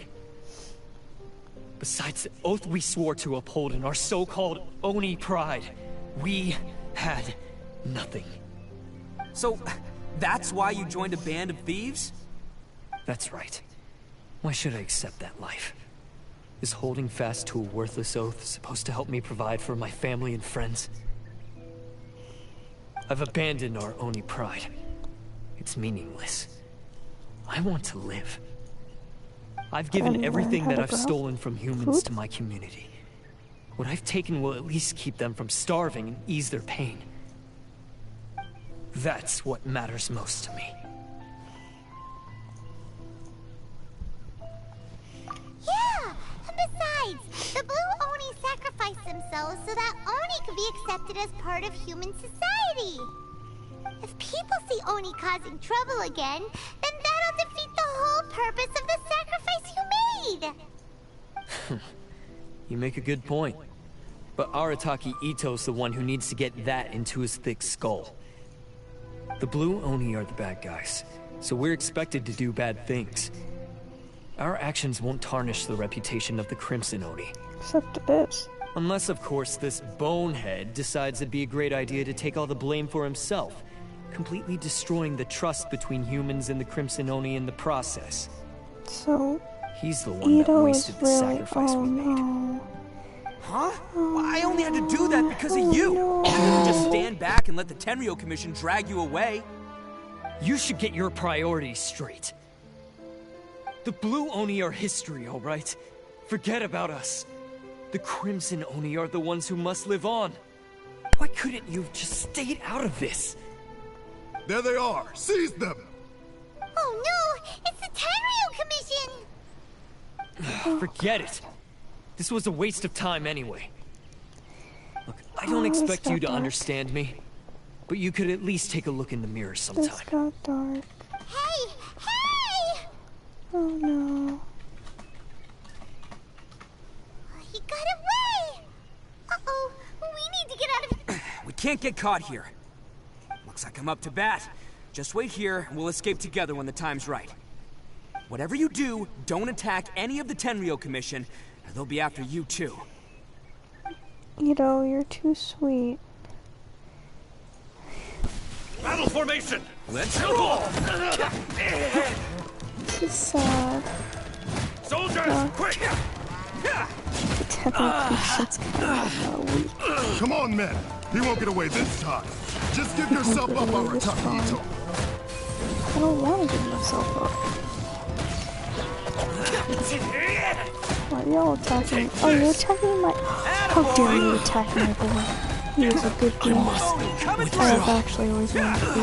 Besides the oath we swore to uphold in our so-called Oni pride, we had nothing. So, that's why you joined a band of thieves? That's right. Why should I accept that life? Is holding fast to a worthless oath supposed to help me provide for my family and friends? I've abandoned our Oni pride. It's meaningless. I want to live. I've given And everything learn how that to I've grow stolen from humans food? to my community. What I've taken will at least keep them from starving and ease their pain. That's what matters most to me. Yeah, and besides, the Blue Oni sacrificed themselves so that Oni could be accepted as part of human society. If people see Oni causing trouble again, then that'll defeat the whole purpose of the sacrifice you made. You make a good point. But Arataki Ito's the one who needs to get that into his thick skull. The Blue Oni are the bad guys, so we're expected to do bad things. Our actions won't tarnish the reputation of the Crimson Oni. Except it is. Unless, of course, this bonehead decides it'd be a great idea to take all the blame for himself, completely destroying the trust between humans and the Crimson Oni in the process. So, He's the one that Ito is wasted the really... sacrifice Oh we made. no. Huh? Well, I only had to do that because of you. no. You couldn't just stand back and let the Tenryo Commission drag you away. You should get your priorities straight. The Blue Oni are history, all right? Forget about us. The Crimson Oni are the ones who must live on. Why couldn't you have just stayed out of this? There they are! Seize them! Oh no, it's the Tenryo Commission! Forget it. This was a waste of time anyway. Look, I don't expect you to understand me, but you could at least take a look in the mirror This sometime. got dark. Hey! Hey! Oh no. He got away! Uh-oh, we need to get out of... We can't get caught here. Looks like I'm up to bat. Just wait here, and we'll escape together when the time's right. Whatever you do, don't attack any of the Tenryo Commission, or they'll be after you too. Ito, you're too sweet. Battle formation! Let's go! This is sad. Soldiers, quick! The temper patience kind of weak. Come on, men! He won't get away this time! Just give yourself up, Arataki Ito! I don't want to give myself up. Why are y'all attacking? Oh, you're attacking my... How dare you attack my boy? He was a good game. I've actually always wanted to be.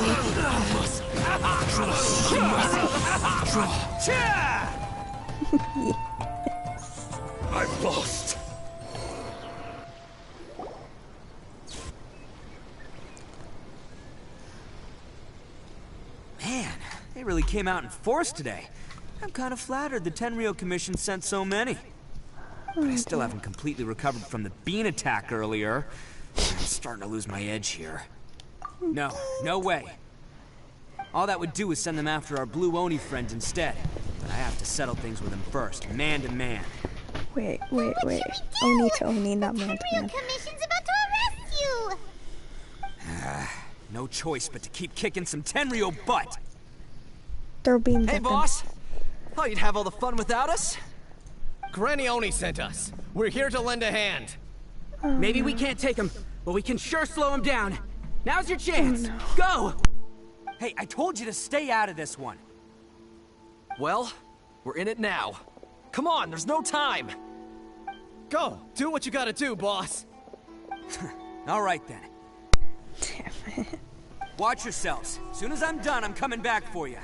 I've lost. Man, they really came out in force today. I'm kind of flattered the Tenryo Commission sent so many. But I still haven't completely recovered from the bean attack earlier. I'm starting to lose my edge here. No, no way. All that would do is send them after our Blue Oni friend instead. But I have to settle things with him first, man to man. Wait. Oni to Oni, not man to man. Tenryo Commission's about to arrest you! No choice but to keep kicking some Tenryo butt. They're being Hey, victim. boss! Thought you'd have all the fun without us? Granny Oni sent us. We're here to lend a hand. Maybe we can't take him, but we can sure slow him down. Now's your chance. Go! Hey, I told you to stay out of this one. Well, We're in it now. Come on, there's no time! Go! Do what you gotta do, boss! Alright then. Damn it. Watch yourselves. Soon as I'm done, I'm coming back for you.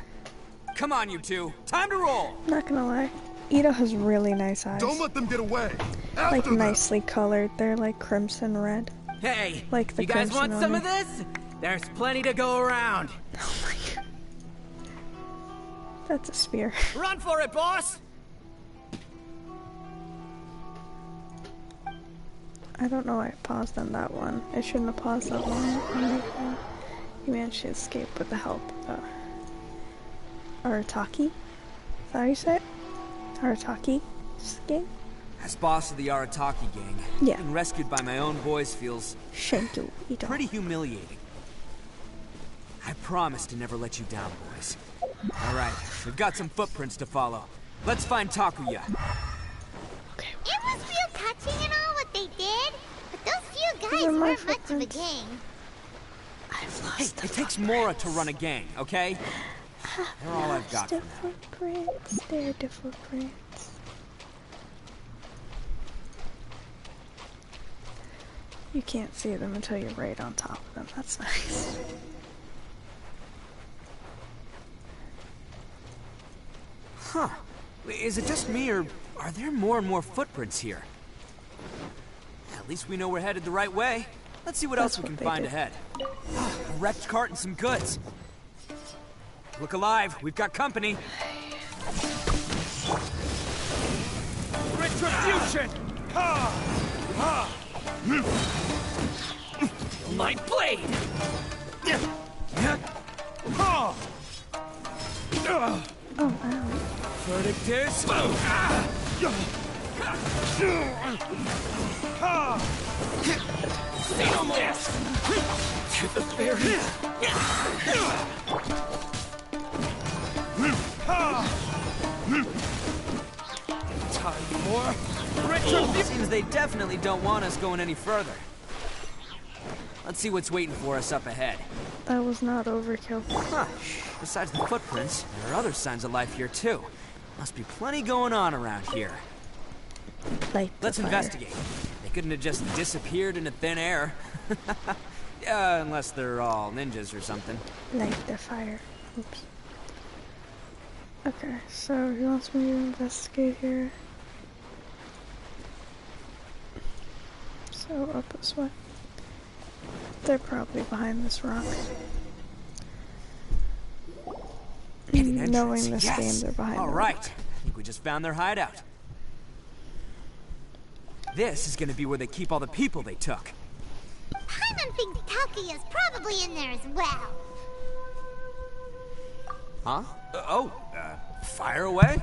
Come on, you two. Time to roll! I'm not gonna lie. Ito has really nice eyes. Don't let them get away. Like After them. nicely colored. They're like crimson red. Hey! Like the you guys crimson want some of Oni. this? There's plenty to go around. Oh my god. That's a spear. Run for it, boss! I don't know why I paused on that one. I shouldn't have paused that long. He managed to escape with the help of Arataki? Is that how you say it? Arataki game? As boss of the Arataki gang, Yeah. being rescued by my own boys feels Shinto Ito. pretty humiliating. I promise to never let you down, boys. Alright, we've got some footprints to follow. Let's find Takuya. It was real touching and all what they did, but those few guys They're my weren't much of a footprints. gang. I've lost Hey, it takes Mora to run a gang, okay? They're all I've got for the now. footprints. They're the footprints. You can't see them until you're right on top of them. That's nice. Huh. Is it just me, or are there more and more footprints here? At least we know we're headed the right way. Let's see what else we can find ahead. A wrecked cart and some goods. Look alive, we've got company. Retribution! Light blade! Oh, ow. Verdict is... Fatal miss! To the very... Time for retribution! Seems they definitely don't want us going any further. Let's see what's waiting for us up ahead. That was not overkill. Huh. Besides the footprints, there are other signs of life here too. Must be plenty going on around here. Light the Let's fire. investigate. They couldn't have just disappeared into thin air. Yeah, unless they're all ninjas or something. Light the fire. Oops. Okay, so he wants me to investigate here. So up this way. They're probably behind this rock. Knowing this game, they're behind. All right. I think we just found their hideout. This is gonna be where they keep all the people they took. Paimon thinks Takuya's probably in there as well. Huh? Fire away?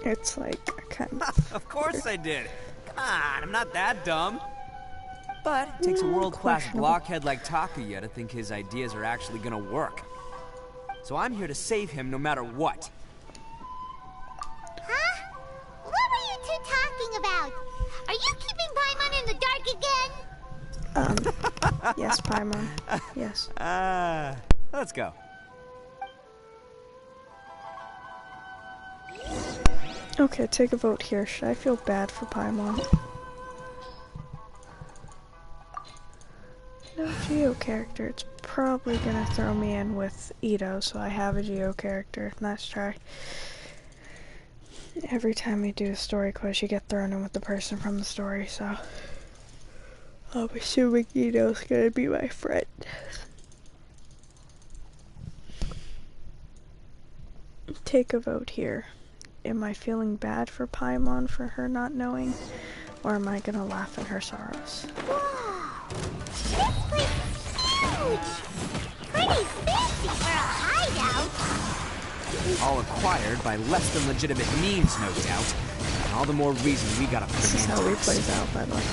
It's like kind of. Of course I did. Come on, I'm not that dumb. But it takes a world-class blockhead like Takuya to think his ideas are actually gonna work. So I'm here to save him no matter what. Huh? What were you two talking about? Are you keeping Paimon in the dark again? Yes, Paimon. Yes. Let's go. Okay, take a vote here. Should I feel bad for Paimon? No Geo character. It's probably gonna throw me in with Ito, so I have a Geo character. Nice try. Every time you do a story quest, you get thrown in with the person from the story, so I'm assuming Ito's gonna be my friend. Take a vote here. Am I feeling bad for Paimon for her not knowing, or am I gonna laugh at her sorrows? Wow! This place is huge! Pretty fancy for a hideout! All acquired by less than legitimate means, no doubt. And all the more reason we gotta put This is an end how to he this. plays out, by the way.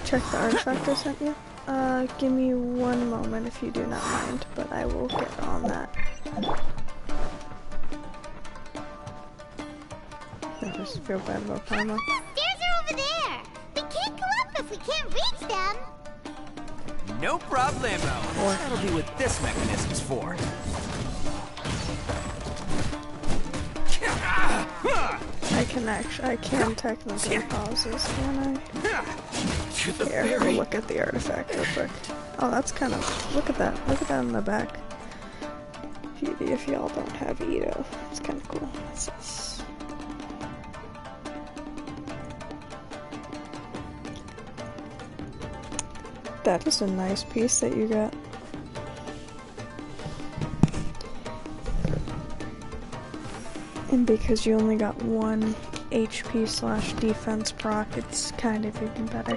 Check the artifact I sent you. Give me one moment if you do not mind, but I will get on that. I just feel bad about Paimon. The stairs are over there! We can't go up if we can't reach them! No problemo. That'll be what this mechanism's for. I can technically pause this, can I? Here, we'll look at the artifact real quick. Oh, that's kind of, look at that in the back. If y'all don't have Ito, it's kind of cool. What's this? That is a nice piece that you got. And because you only got one HP / defense proc, it's kind of even better.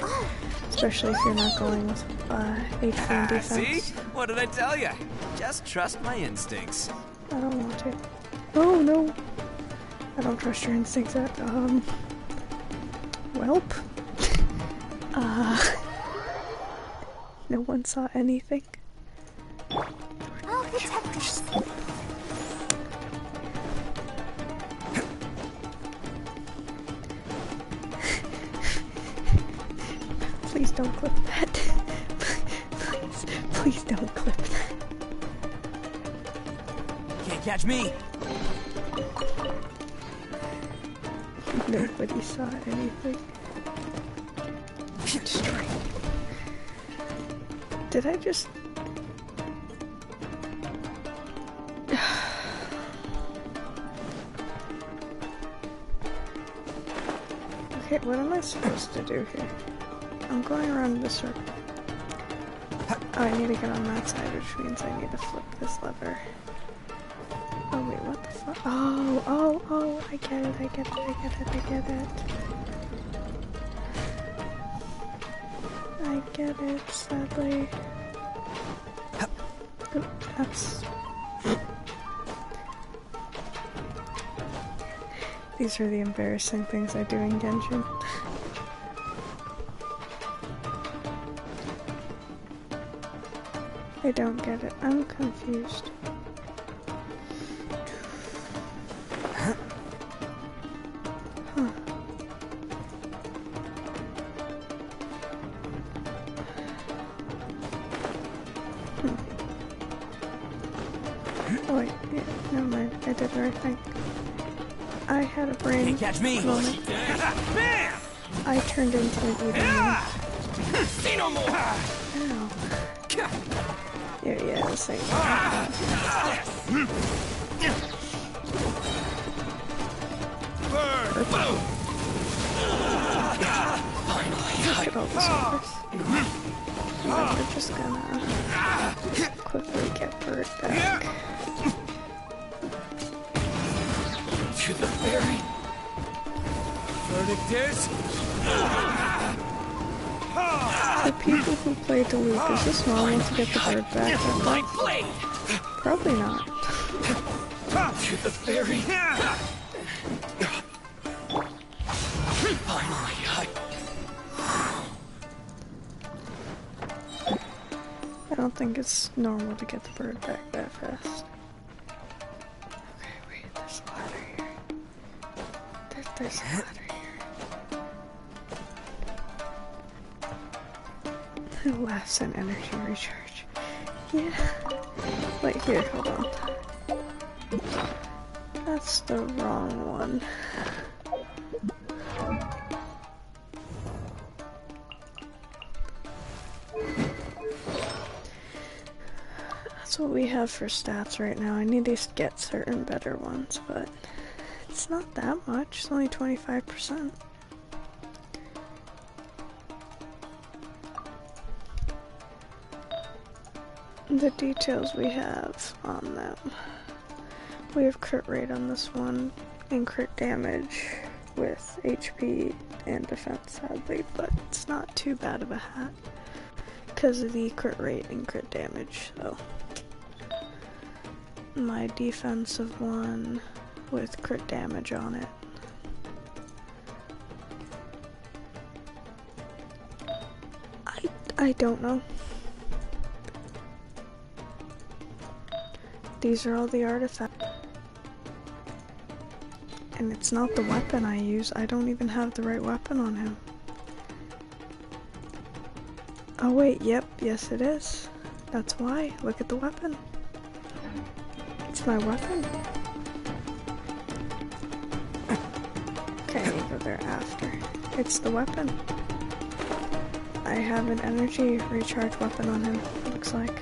Especially if you're not going with HP and defense. See? What did I tell you? Just trust my instincts. I don't want to. Oh no! I don't trust your instincts at, welp. No one saw anything. Oh, protect us. Please don't clip that. Please don't clip that. Can't catch me. Nobody saw anything. Destroy. Did I just... Okay, what am I supposed to do here? I'm going around this circle. Oh, I need to get on that side, which means I need to flip this lever. Oh wait, what the fuck? Oh, I get it. I get it, sadly. Oh, that's... These are the embarrassing things I do in Genshin. I don't get it. I'm confused. Huh. Oh wait, yeah, never mind. I did the right thing. I had a brain Can't catch me. moment. I turned into an evil. See no more. Ow. Yeah, the same. Look at all the surface. We're just gonna quickly get Bird back. To the ferry. Verdict is... The people who play Duluth, is this normal to get the Bird back? My blade. Probably not. To the ferry. Finally, I don't think it's normal to get the Bird back that fast. Okay, wait, there's a ladder here. There's a ladder here. Laughs and energy recharge. Yeah. Wait, here, hold on. That's the wrong one. That's what we have for stats right now. I need to get certain better ones, but it's not that much. It's only 25%. The details we have on them. We have crit rate on this one and crit damage with HP and defense, sadly, but it's not too bad of a hat because of the crit rate and crit damage, so. My defensive one with crit damage on it. I don't know. These are all the artifacts. And it's not the weapon I use. I don't even have the right weapon on him. Oh wait, yep, yes it is. That's why. Look at the weapon. It's my weapon. Okay, I need to go there after. It's the weapon. I have an energy recharge weapon on him, it looks like.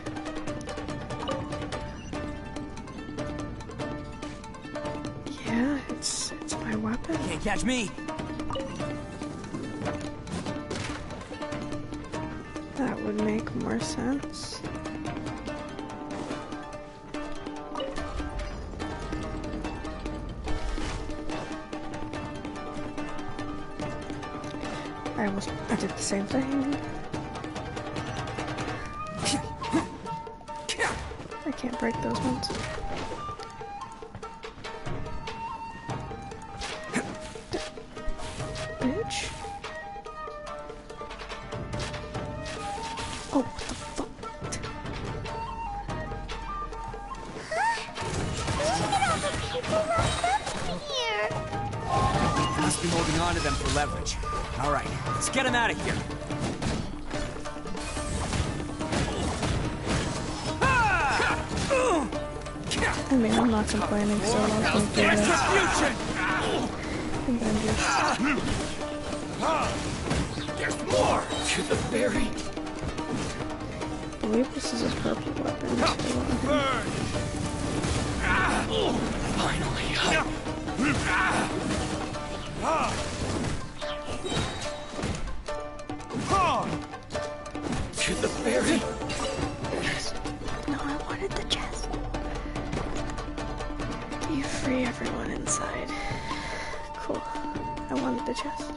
Yeah, it's my weapon. Can't catch me! That would make more sense. I almost did the same thing. I can't break those ones. Bitch. Oh, what the fuck? Look at all the people locked up here. Must be holding on to them for leverage. Alright, let's get him out of here. I mean, I'm not complaining, so I'll take this. There's more to the berry. I believe this is a purple weapon. Finally, to the berry. No, I wanted the chest. You free everyone inside. Cool. I wanted the chest.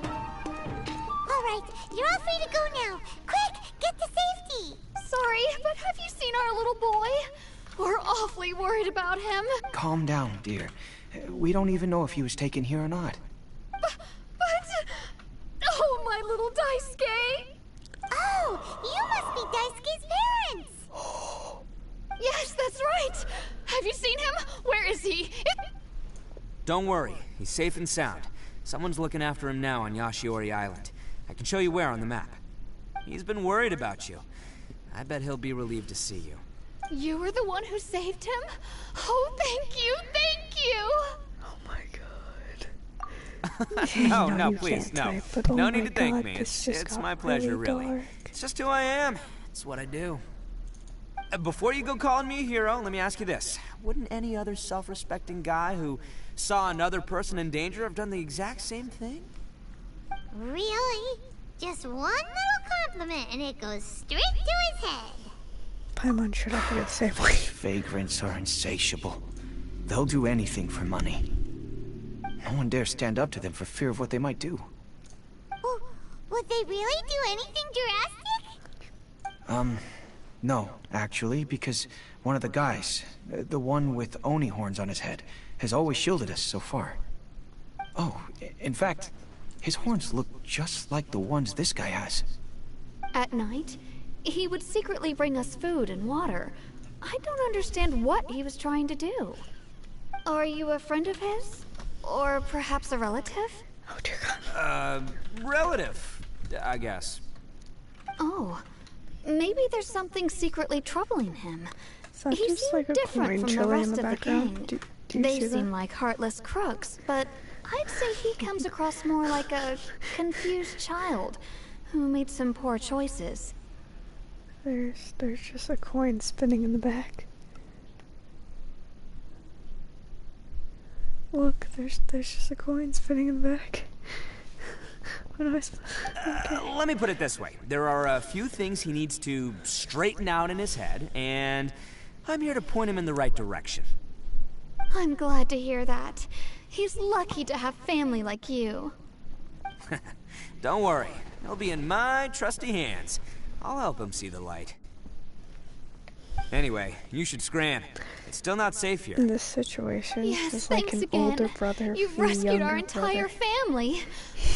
Alright, you're all free to go now. Quick, get to safety. Sorry, but have you seen our little boy? We're awfully worried about him. Calm down, dear. We don't even know if he was taken here or not. But... Oh, my little Daisuke! Oh, you must be Daisuke's parents. Yes, that's right. Have you seen him? Where is he? Don't worry, he's safe and sound. Someone's looking after him now on Yashiori Island. I can show you where on the map. He's been worried about you. I bet he'll be relieved to see you. You were the one who saved him? Oh, thank you, thank you! Oh my No, god. no, You please, can't no. type, but oh No my need to thank god, me. this It's just got my pleasure, really. dark. It's just who I am. It's what I do. Before you go calling me a hero, let me ask you this. Wouldn't any other self-respecting guy who saw another person in danger have done the exact same thing? Really? Just one little compliment and it goes straight to his head. Paimon should have put it the same way. Vagrants are insatiable. They'll do anything for money. No one dares stand up to them for fear of what they might do. Well, would they really do anything drastic? No, actually, because one of the guys, the one with Oni horns on his head, has always shielded us so far. Oh, in fact, his horns look just like the ones this guy has. At night, he would secretly bring us food and water. I don't understand what he was trying to do. Are you a friend of his? Or perhaps a relative? Oh dear god. Relative, I guess. Oh, maybe there's something secretly troubling him. Is that He just seemed like a different coin from the chilling rest in of the the background? gang. Do you They see seem that? like heartless crooks, but I'd say he comes across more like a confused child who made some poor choices. There's just a coin spinning in the back. Look, there's just a coin spinning in the back. What am I supposed to... Okay. Let me put it this way. There are a few things he needs to straighten out in his head, and I'm here to point him in the right direction. I'm glad to hear that. He's lucky to have family like you. Don't worry. He'll be in my trusty hands. I'll help him see the light. Anyway, you should scram. It's still not safe here. In this situation, Yes, it's like thanks an again. older brother You've from a rescued our younger entire brother. family.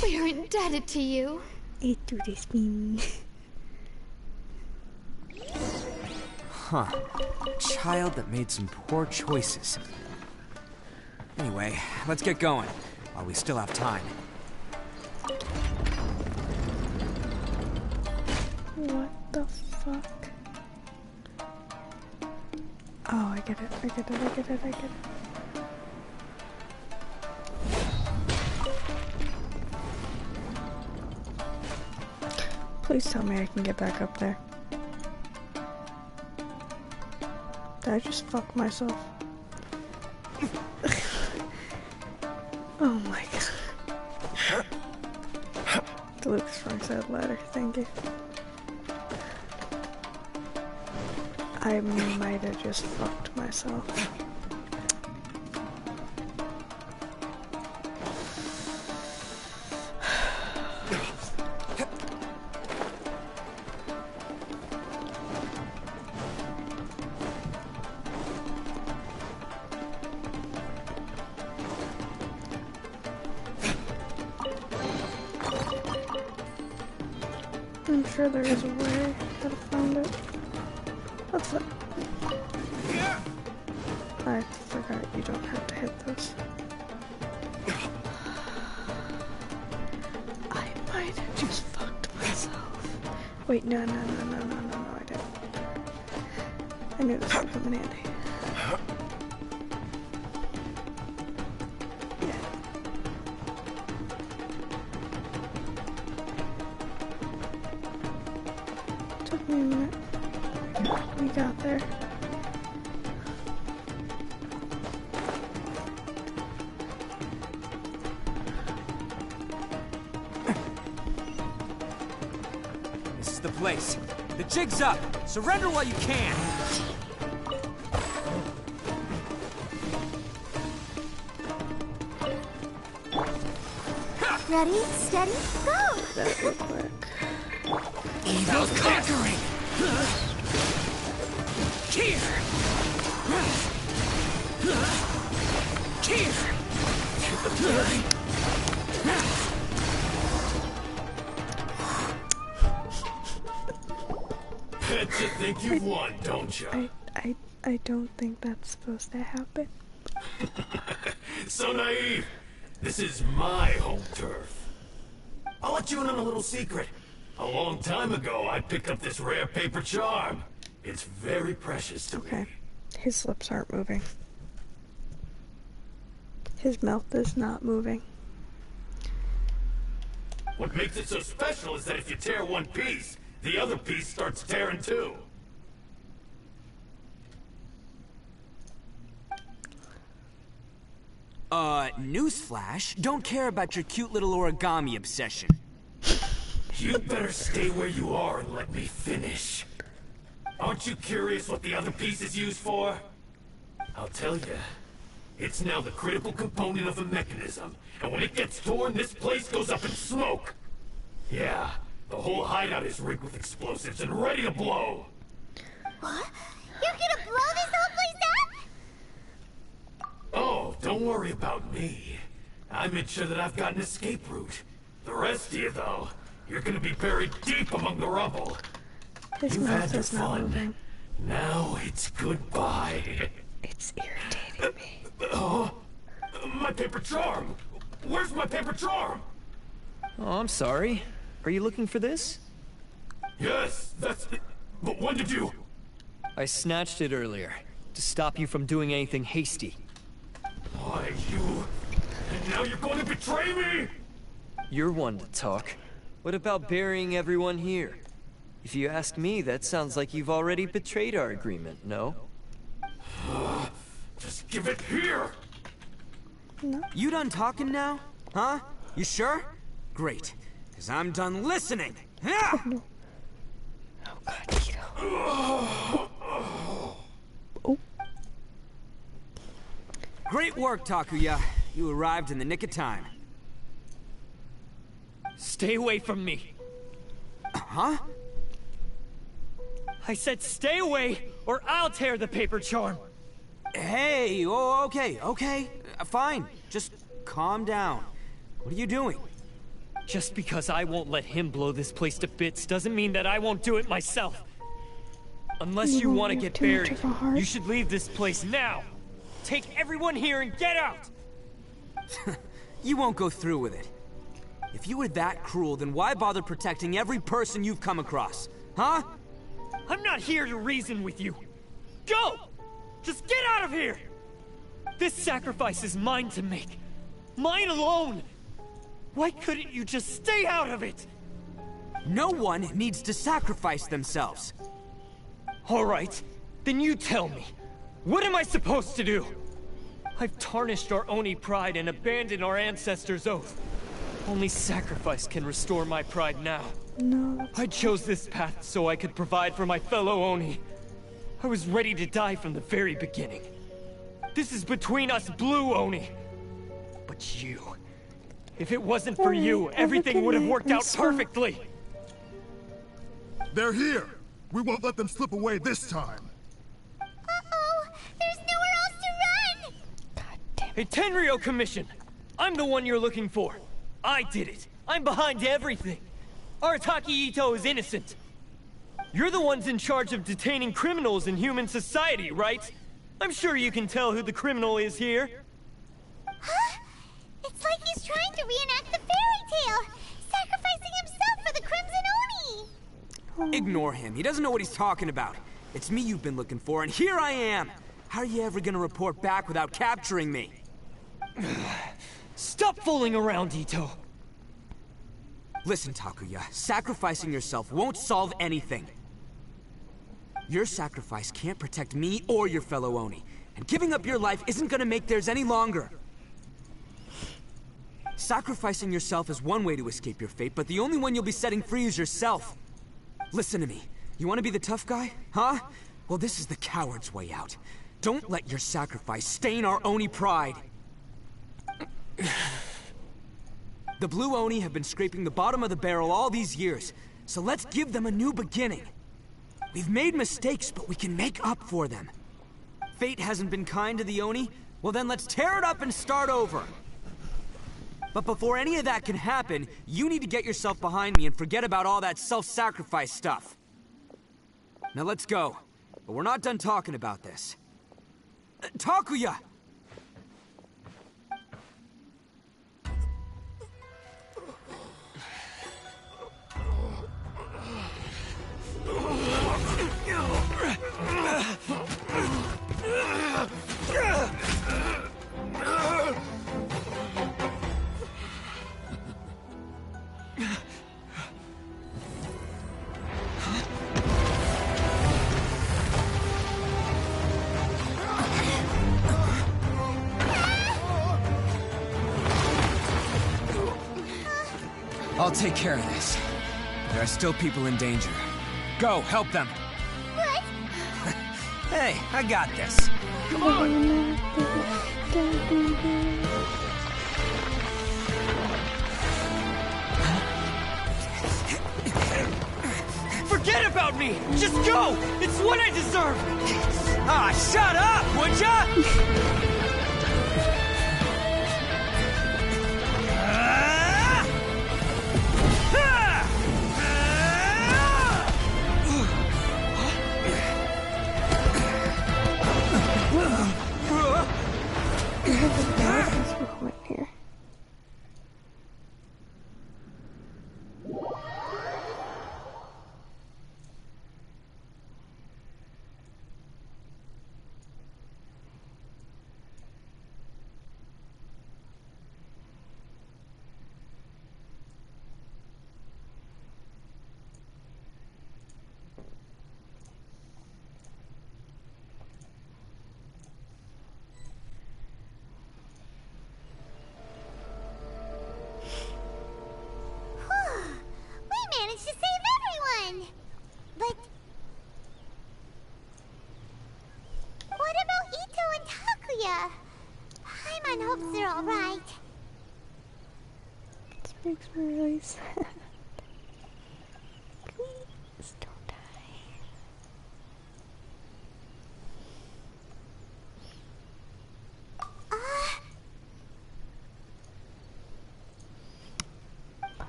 We are indebted to you. Huh. Child that made some poor choices. Anyway, let's get going, while we still have time. What the fuck? Oh, I get it. I get it. I get it. I get it. Please tell me I can get back up there. Did I just fuck myself? Oh my god. The Lucas Frank said ladder, thank you. I might have just fucked myself. I'm sure there is a way how to find it. What's that? I forgot you don't have to hit those. I might have just fucked myself. Wait, no, I didn't. I knew this would come in handy. Took me a minute. We got there. This is the place. The jig's up. Surrender while you can. Ready, steady, go! That real quick. Evil's conquering! Here! Here! Bet you think you won, don't you? I don't think that's supposed to happen. So naive. This is my home turf. I'll let you in on a little secret. A long time ago, I picked up this rare paper charm. It's very precious to me. His lips aren't moving. His mouth is not moving. What makes it so special is that if you tear one piece, the other piece starts tearing too. Newsflash, don't care about your cute little origami obsession. You better stay where you are and let me finish. Aren't you curious what the other piece is used for? I'll tell you. It's now the critical component of a mechanism, and when it gets torn, this place goes up in smoke. Yeah, the whole hideout is rigged with explosives and ready to blow. What? You're gonna blow this whole place up? Oh, don't worry about me. I made sure that I've got an escape route. The rest of you, though, you're gonna be buried deep among the rubble. His You've mouth had your is not fun. moving. Now it's goodbye. It's irritating me. Oh, my paper charm! Where's my paper charm? Oh, I'm sorry. Are you looking for this? Yes, that's it. But when did you... I snatched it earlier, to stop you from doing anything hasty. Why, you... And now you're going to betray me? You're one to talk. What about burying everyone here? If you ask me, that sounds like you've already betrayed our agreement, no? Just give it here! No. You done talking now? Huh? You sure? Great. Because I'm done listening. Oh, no. Oh, God, Ito. Oh. Great work, Takuya. You arrived in the nick of time. Stay away from me. Huh? I said stay away, or I'll tear the paper charm. Hey, oh, okay. Fine. Just calm down. What are you doing? Just because I won't let him blow this place to bits doesn't mean that I won't do it myself. Unless you want to get buried, you should leave this place now. Take everyone here and get out! You won't go through with it. If you were that cruel, then why bother protecting every person you've come across? huh? I'm not here to reason with you. Go! Just get out of here! This sacrifice is mine to make. Mine alone! Why couldn't you just stay out of it? No one needs to sacrifice themselves. All right, then you tell me. What am I supposed to do? I've tarnished our Oni pride and abandoned our ancestors' oath. Only sacrifice can restore my pride now. No. I chose this path so I could provide for my fellow Oni. I was ready to die from the very beginning. This is between us Blue Oni. But you... If it wasn't for you, everything would have worked out perfectly. They're here. We won't let them slip away this time. Uh-oh! There's nowhere else to run! Hey, Tenryo Commission! I'm the one you're looking for. I did it. I'm behind everything. Arataki Ito is innocent. You're the ones in charge of detaining criminals in human society, right? I'm sure you can tell who the criminal is here. Huh? It's like he's trying to reenact the fairy tale, sacrificing himself for the Crimson Oni. Ignore him. He doesn't know what he's talking about. It's me you've been looking for, and here I am. How are you ever gonna report back without capturing me? Stop fooling around, Ito. Listen, Takuya, sacrificing yourself won't solve anything. Your sacrifice can't protect me or your fellow Oni, and giving up your life isn't gonna make theirs any longer. Sacrificing yourself is one way to escape your fate, but the only one you'll be setting free is yourself. Listen to me. You want to be the tough guy? Huh? Well, this is the coward's way out. Don't let your sacrifice stain our Oni pride. The Blue Oni have been scraping the bottom of the barrel all these years, so let's give them a new beginning. We've made mistakes, but we can make up for them. Fate hasn't been kind to the Oni? Well then let's tear it up and start over. But before any of that can happen, you need to get yourself behind me and forget about all that self-sacrifice stuff. Now let's go. But we're not done talking about this. Takuya! I'll take care of this. There are still people in danger. Go, help them! What? Hey, I got this. Come on! Forget about me! Just go! It's what I deserve! Ah, shut up, would ya? Here. Paimon hopes they're all right. This makes me really sad. Please don't die.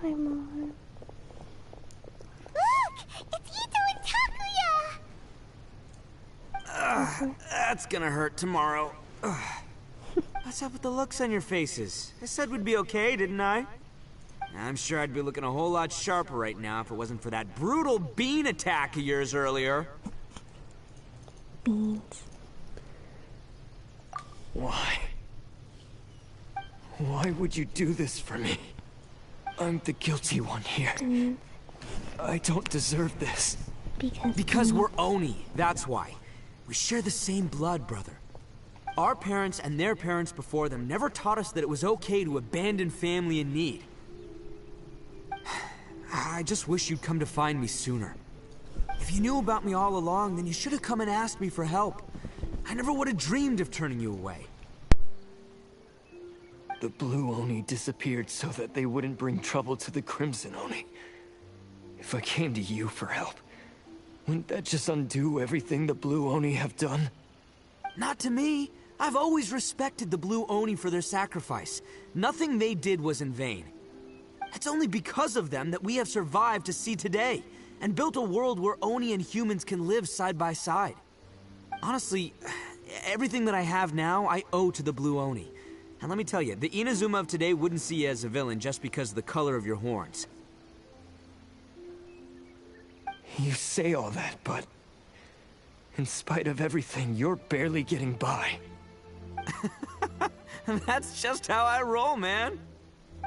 Paimon. Look! It's Ito and Takuya! That's gonna hurt tomorrow. What's up with the looks on your faces? I said we'd be okay, didn't I? I'm sure I'd be looking a whole lot sharper right now if it wasn't for that brutal bean attack of yours earlier. Beans. Why? Why would you do this for me? I'm the guilty one here. I don't deserve this. Because we're Oni, that's why. We share the same blood, brother. Our parents and their parents before them never taught us that it was okay to abandon family in need. I just wish you'd come to find me sooner. If you knew about me all along, then you should have come and asked me for help. I never would have dreamed of turning you away. The Blue Oni disappeared so that they wouldn't bring trouble to the Crimson Oni. If I came to you for help, wouldn't that just undo everything the Blue Oni have done? Not to me. I've always respected the Blue Oni for their sacrifice. Nothing they did was in vain. It's only because of them that we have survived to see today, and built a world where Oni and humans can live side by side. Honestly, everything that I have now, I owe to the Blue Oni. And let me tell you, the Inazuma of today wouldn't see you as a villain just because of the color of your horns. You say all that, but in spite of everything, you're barely getting by. That's just how I roll, man.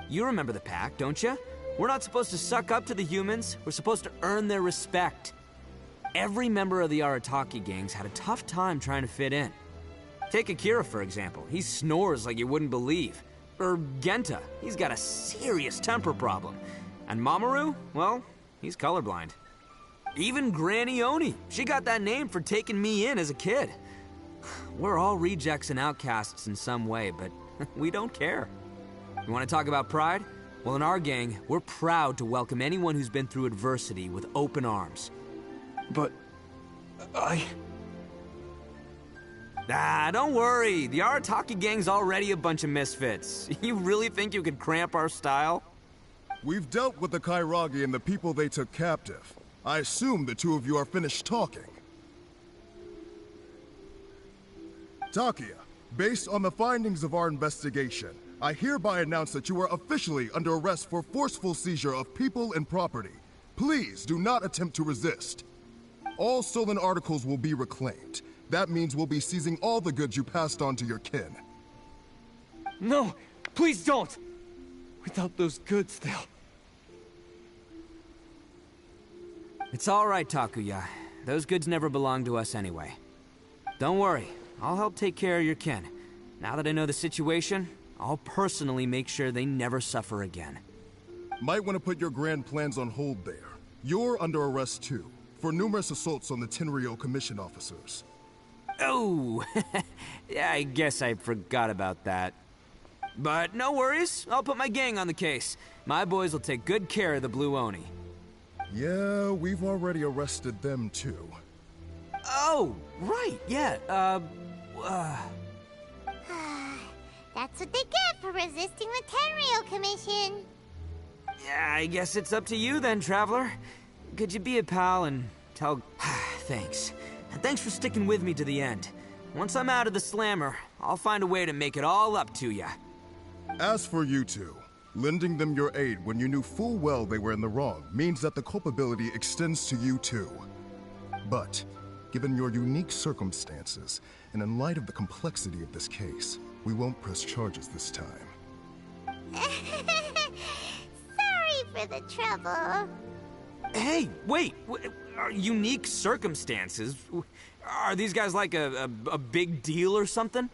You remember the pact, don't you? We're not supposed to suck up to the humans. We're supposed to earn their respect. Every member of the Arataki gangs had a tough time trying to fit in. Take Akira, for example. He snores like you wouldn't believe. Or Genta. He's got a serious temper problem. And Mamoru, well, he's colorblind. Even Granny Oni. She got that name for taking me in as a kid. We're all rejects and outcasts in some way, but we don't care. You want to talk about pride? Well, in our gang, we're proud to welcome anyone who's been through adversity with open arms. But don't worry. The Arataki gang's already a bunch of misfits. You really think you could cramp our style? We've dealt with the Kairagi and the people they took captive. I assume the two of you are finished talking. Takia, based on the findings of our investigation, I hereby announce that you are officially under arrest for forceful seizure of people and property. Please do not attempt to resist. All stolen articles will be reclaimed. That means we'll be seizing all the goods you passed on to your kin. No, please don't! Without those goods, they'll... It's all right, Takuya. Those goods never belonged to us anyway. Don't worry, I'll help take care of your kin. Now that I know the situation, I'll personally make sure they never suffer again. Might want to put your grand plans on hold there. You're under arrest too, for numerous assaults on the Tenryo Commission officers. Oh, yeah, I guess I forgot about that. But no worries, I'll put my gang on the case. My boys will take good care of the Blue Oni. Yeah, we've already arrested them too. Oh, right, yeah, That's what they get for resisting the Tenryo Commission. Yeah, I guess it's up to you then, Traveler. Could you be a pal and tell... Thanks. And thanks for sticking with me to the end. Once I'm out of the slammer, I'll find a way to make it all up to ya. As for you two, lending them your aid when you knew full well they were in the wrong means that the culpability extends to you too. But, given your unique circumstances, and in light of the complexity of this case, we won't press charges this time. Sorry for the trouble. Hey, wait! Unique circumstances? Are these guys like a big deal or something?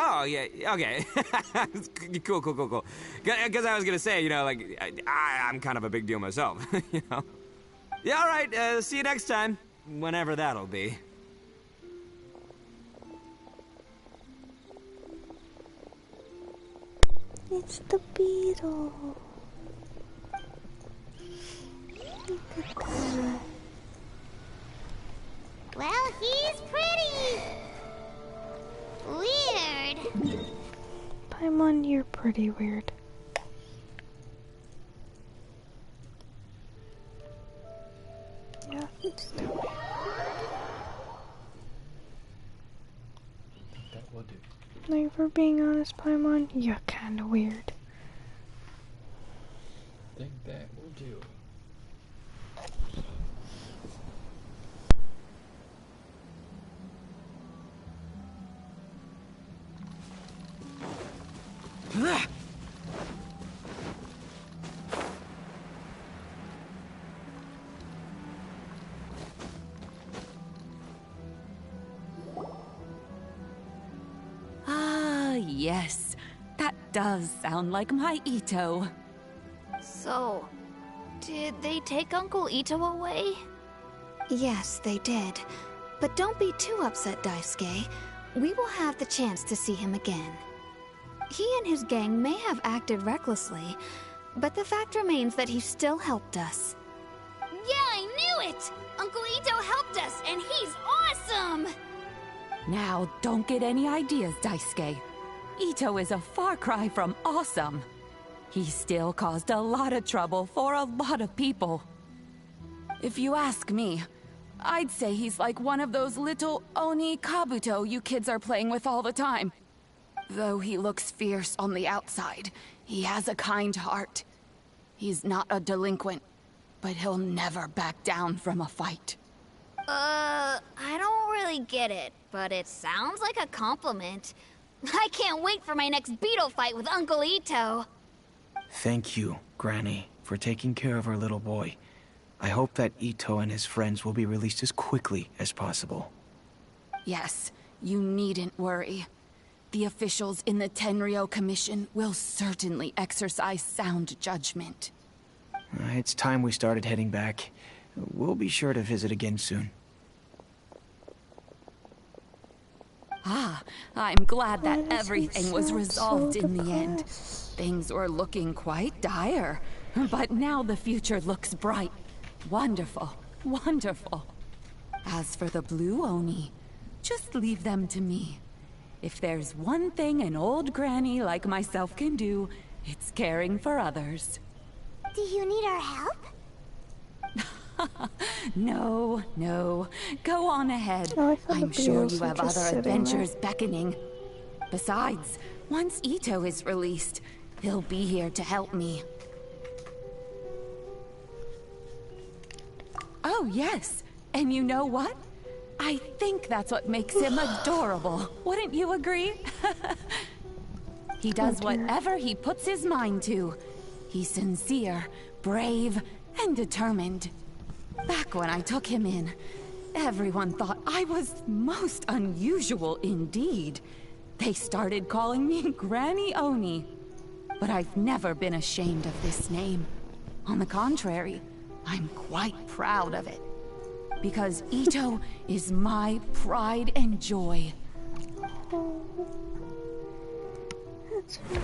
Oh, yeah, okay. Cool. Because I was gonna say, you know, like, I'm kind of a big deal myself, you know? Yeah, all right, see you next time. Whenever that'll be. It's the beetle. Look at that. Well, he's pretty weird. Paimon, you're pretty weird. Yeah, it's the That will do. Like, for being honest, Paimon, you're kinda weird. I think that will do. Ah, yes. That does sound like my Ito. So, did they take Uncle Ito away? Yes, they did. But don't be too upset, Daisuke. We will have the chance to see him again. He and his gang may have acted recklessly, but the fact remains that he still helped us. Yeah, I knew it! Uncle Ito helped us, and he's awesome! Now, don't get any ideas, Daisuke. Ito is a far cry from awesome. He still caused a lot of trouble for a lot of people. If you ask me, I'd say he's like one of those little Oni Kabuto you kids are playing with all the time. Though he looks fierce on the outside, he has a kind heart. He's not a delinquent, but he'll never back down from a fight. I don't really get it, but it sounds like a compliment. I can't wait for my next beetle fight with Uncle Ito. Thank you, Granny, for taking care of our little boy. I hope that Ito and his friends will be released as quickly as possible. Yes, you needn't worry. The officials in the Tenryo Commission will certainly exercise sound judgment. It's time we started heading back. We'll be sure to visit again soon. Ah, I'm glad that everything was resolved in the end. Things were looking quite dire, but now the future looks bright. Wonderful, wonderful. As for the Blue Oni, just leave them to me. If there's one thing an old granny like myself can do, it's caring for others. Do you need our help? No, no. Go on ahead. I'm sure you have other adventures beckoning. Besides, once Ito is released, he'll be here to help me. Oh, yes. And you know what? I think that's what makes him adorable. Wouldn't you agree? He does whatever he puts his mind to. He's sincere, brave, and determined. Back when I took him in, everyone thought I was most unusual indeed. They started calling me Granny Oni. But I've never been ashamed of this name. On the contrary, I'm quite proud of it. Because Ito is my pride and joy.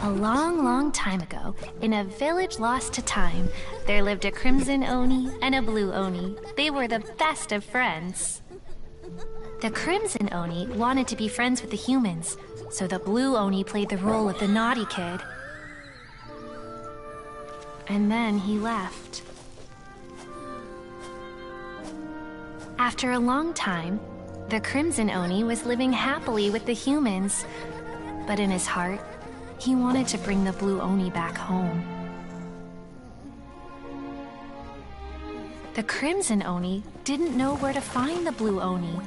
A long, long time ago, in a village lost to time, there lived a Crimson Oni and a Blue Oni. They were the best of friends. The Crimson Oni wanted to be friends with the humans, so the Blue Oni played the role of the naughty kid. And then he left. After a long time, the Crimson Oni was living happily with the humans, but in his heart, he wanted to bring the Blue Oni back home. The Crimson Oni didn't know where to find the Blue Oni.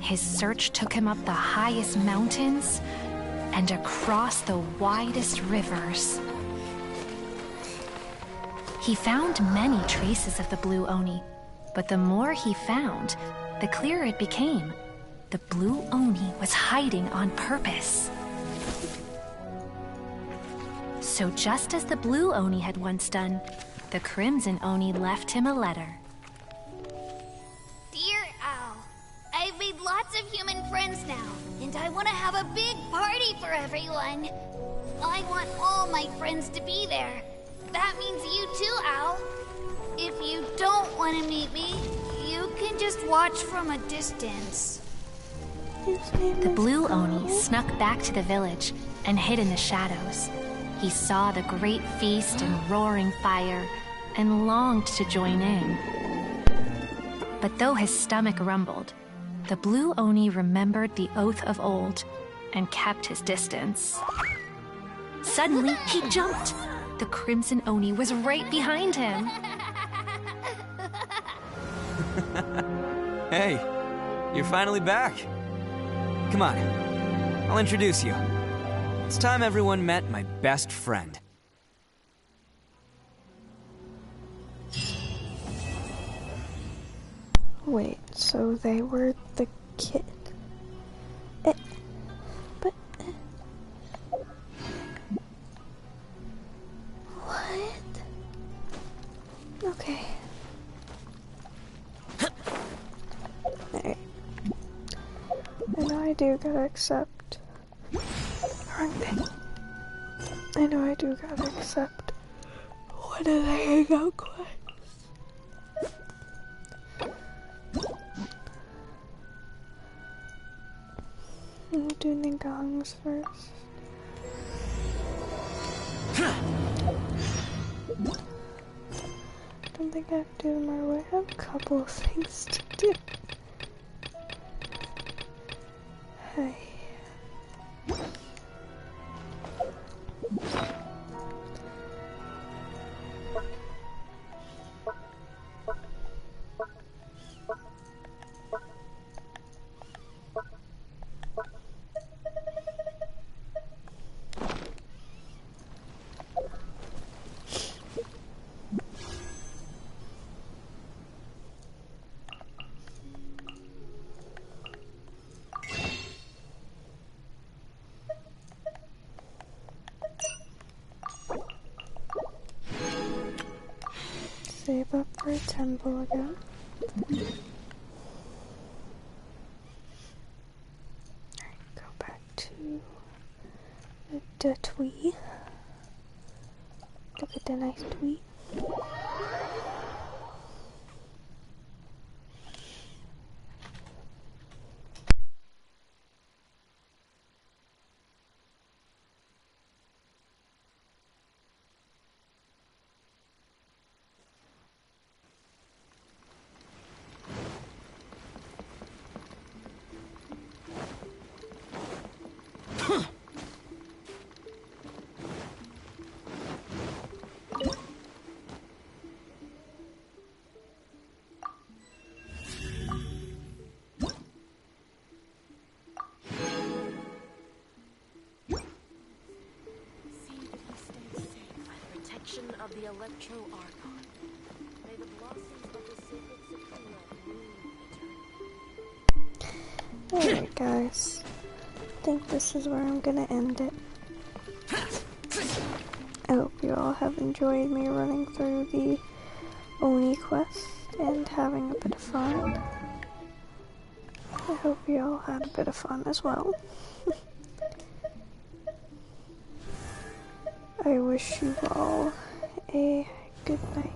His search took him up the highest mountains and across the widest rivers. He found many traces of the Blue Oni, but the more he found, the clearer it became. The Blue Oni was hiding on purpose. So just as the Blue Oni had once done, the Crimson Oni left him a letter. Dear Owl, I've made lots of human friends now, and I want to have a big party for everyone. I want all my friends to be there. That means you too, Owl. If you don't want to meet me, you can just watch from a distance. The Blue Oni snuck back to the village and hid in the shadows. He saw the great feast and roaring fire and longed to join in. But though his stomach rumbled, the Blue Oni remembered the oath of old and kept his distance. Suddenly, he jumped. The Crimson Oni was right behind him. Hey, you're finally back. Come on, I'll introduce you. It's time everyone met my best friend. Wait, so they were the kid? What? Okay. Alright. I know I do gotta accept. Wrong thing. I know I do gotta accept one of the hangout quests. I'm doing the gongs first. I don't think I have to do them right away. I have a couple of things to do. Hey. Save up for a temple again. Alright, go back to the twee. Look at the nice twee. Of the Electro Archon. May the blossoms of the sacred Sakura bloom eternally. Alright guys, I think this is where I'm gonna end it. I hope you all have enjoyed me running through the Oni quest and having a bit of fun. I hope you all had a bit of fun as well. I wish you all a good night.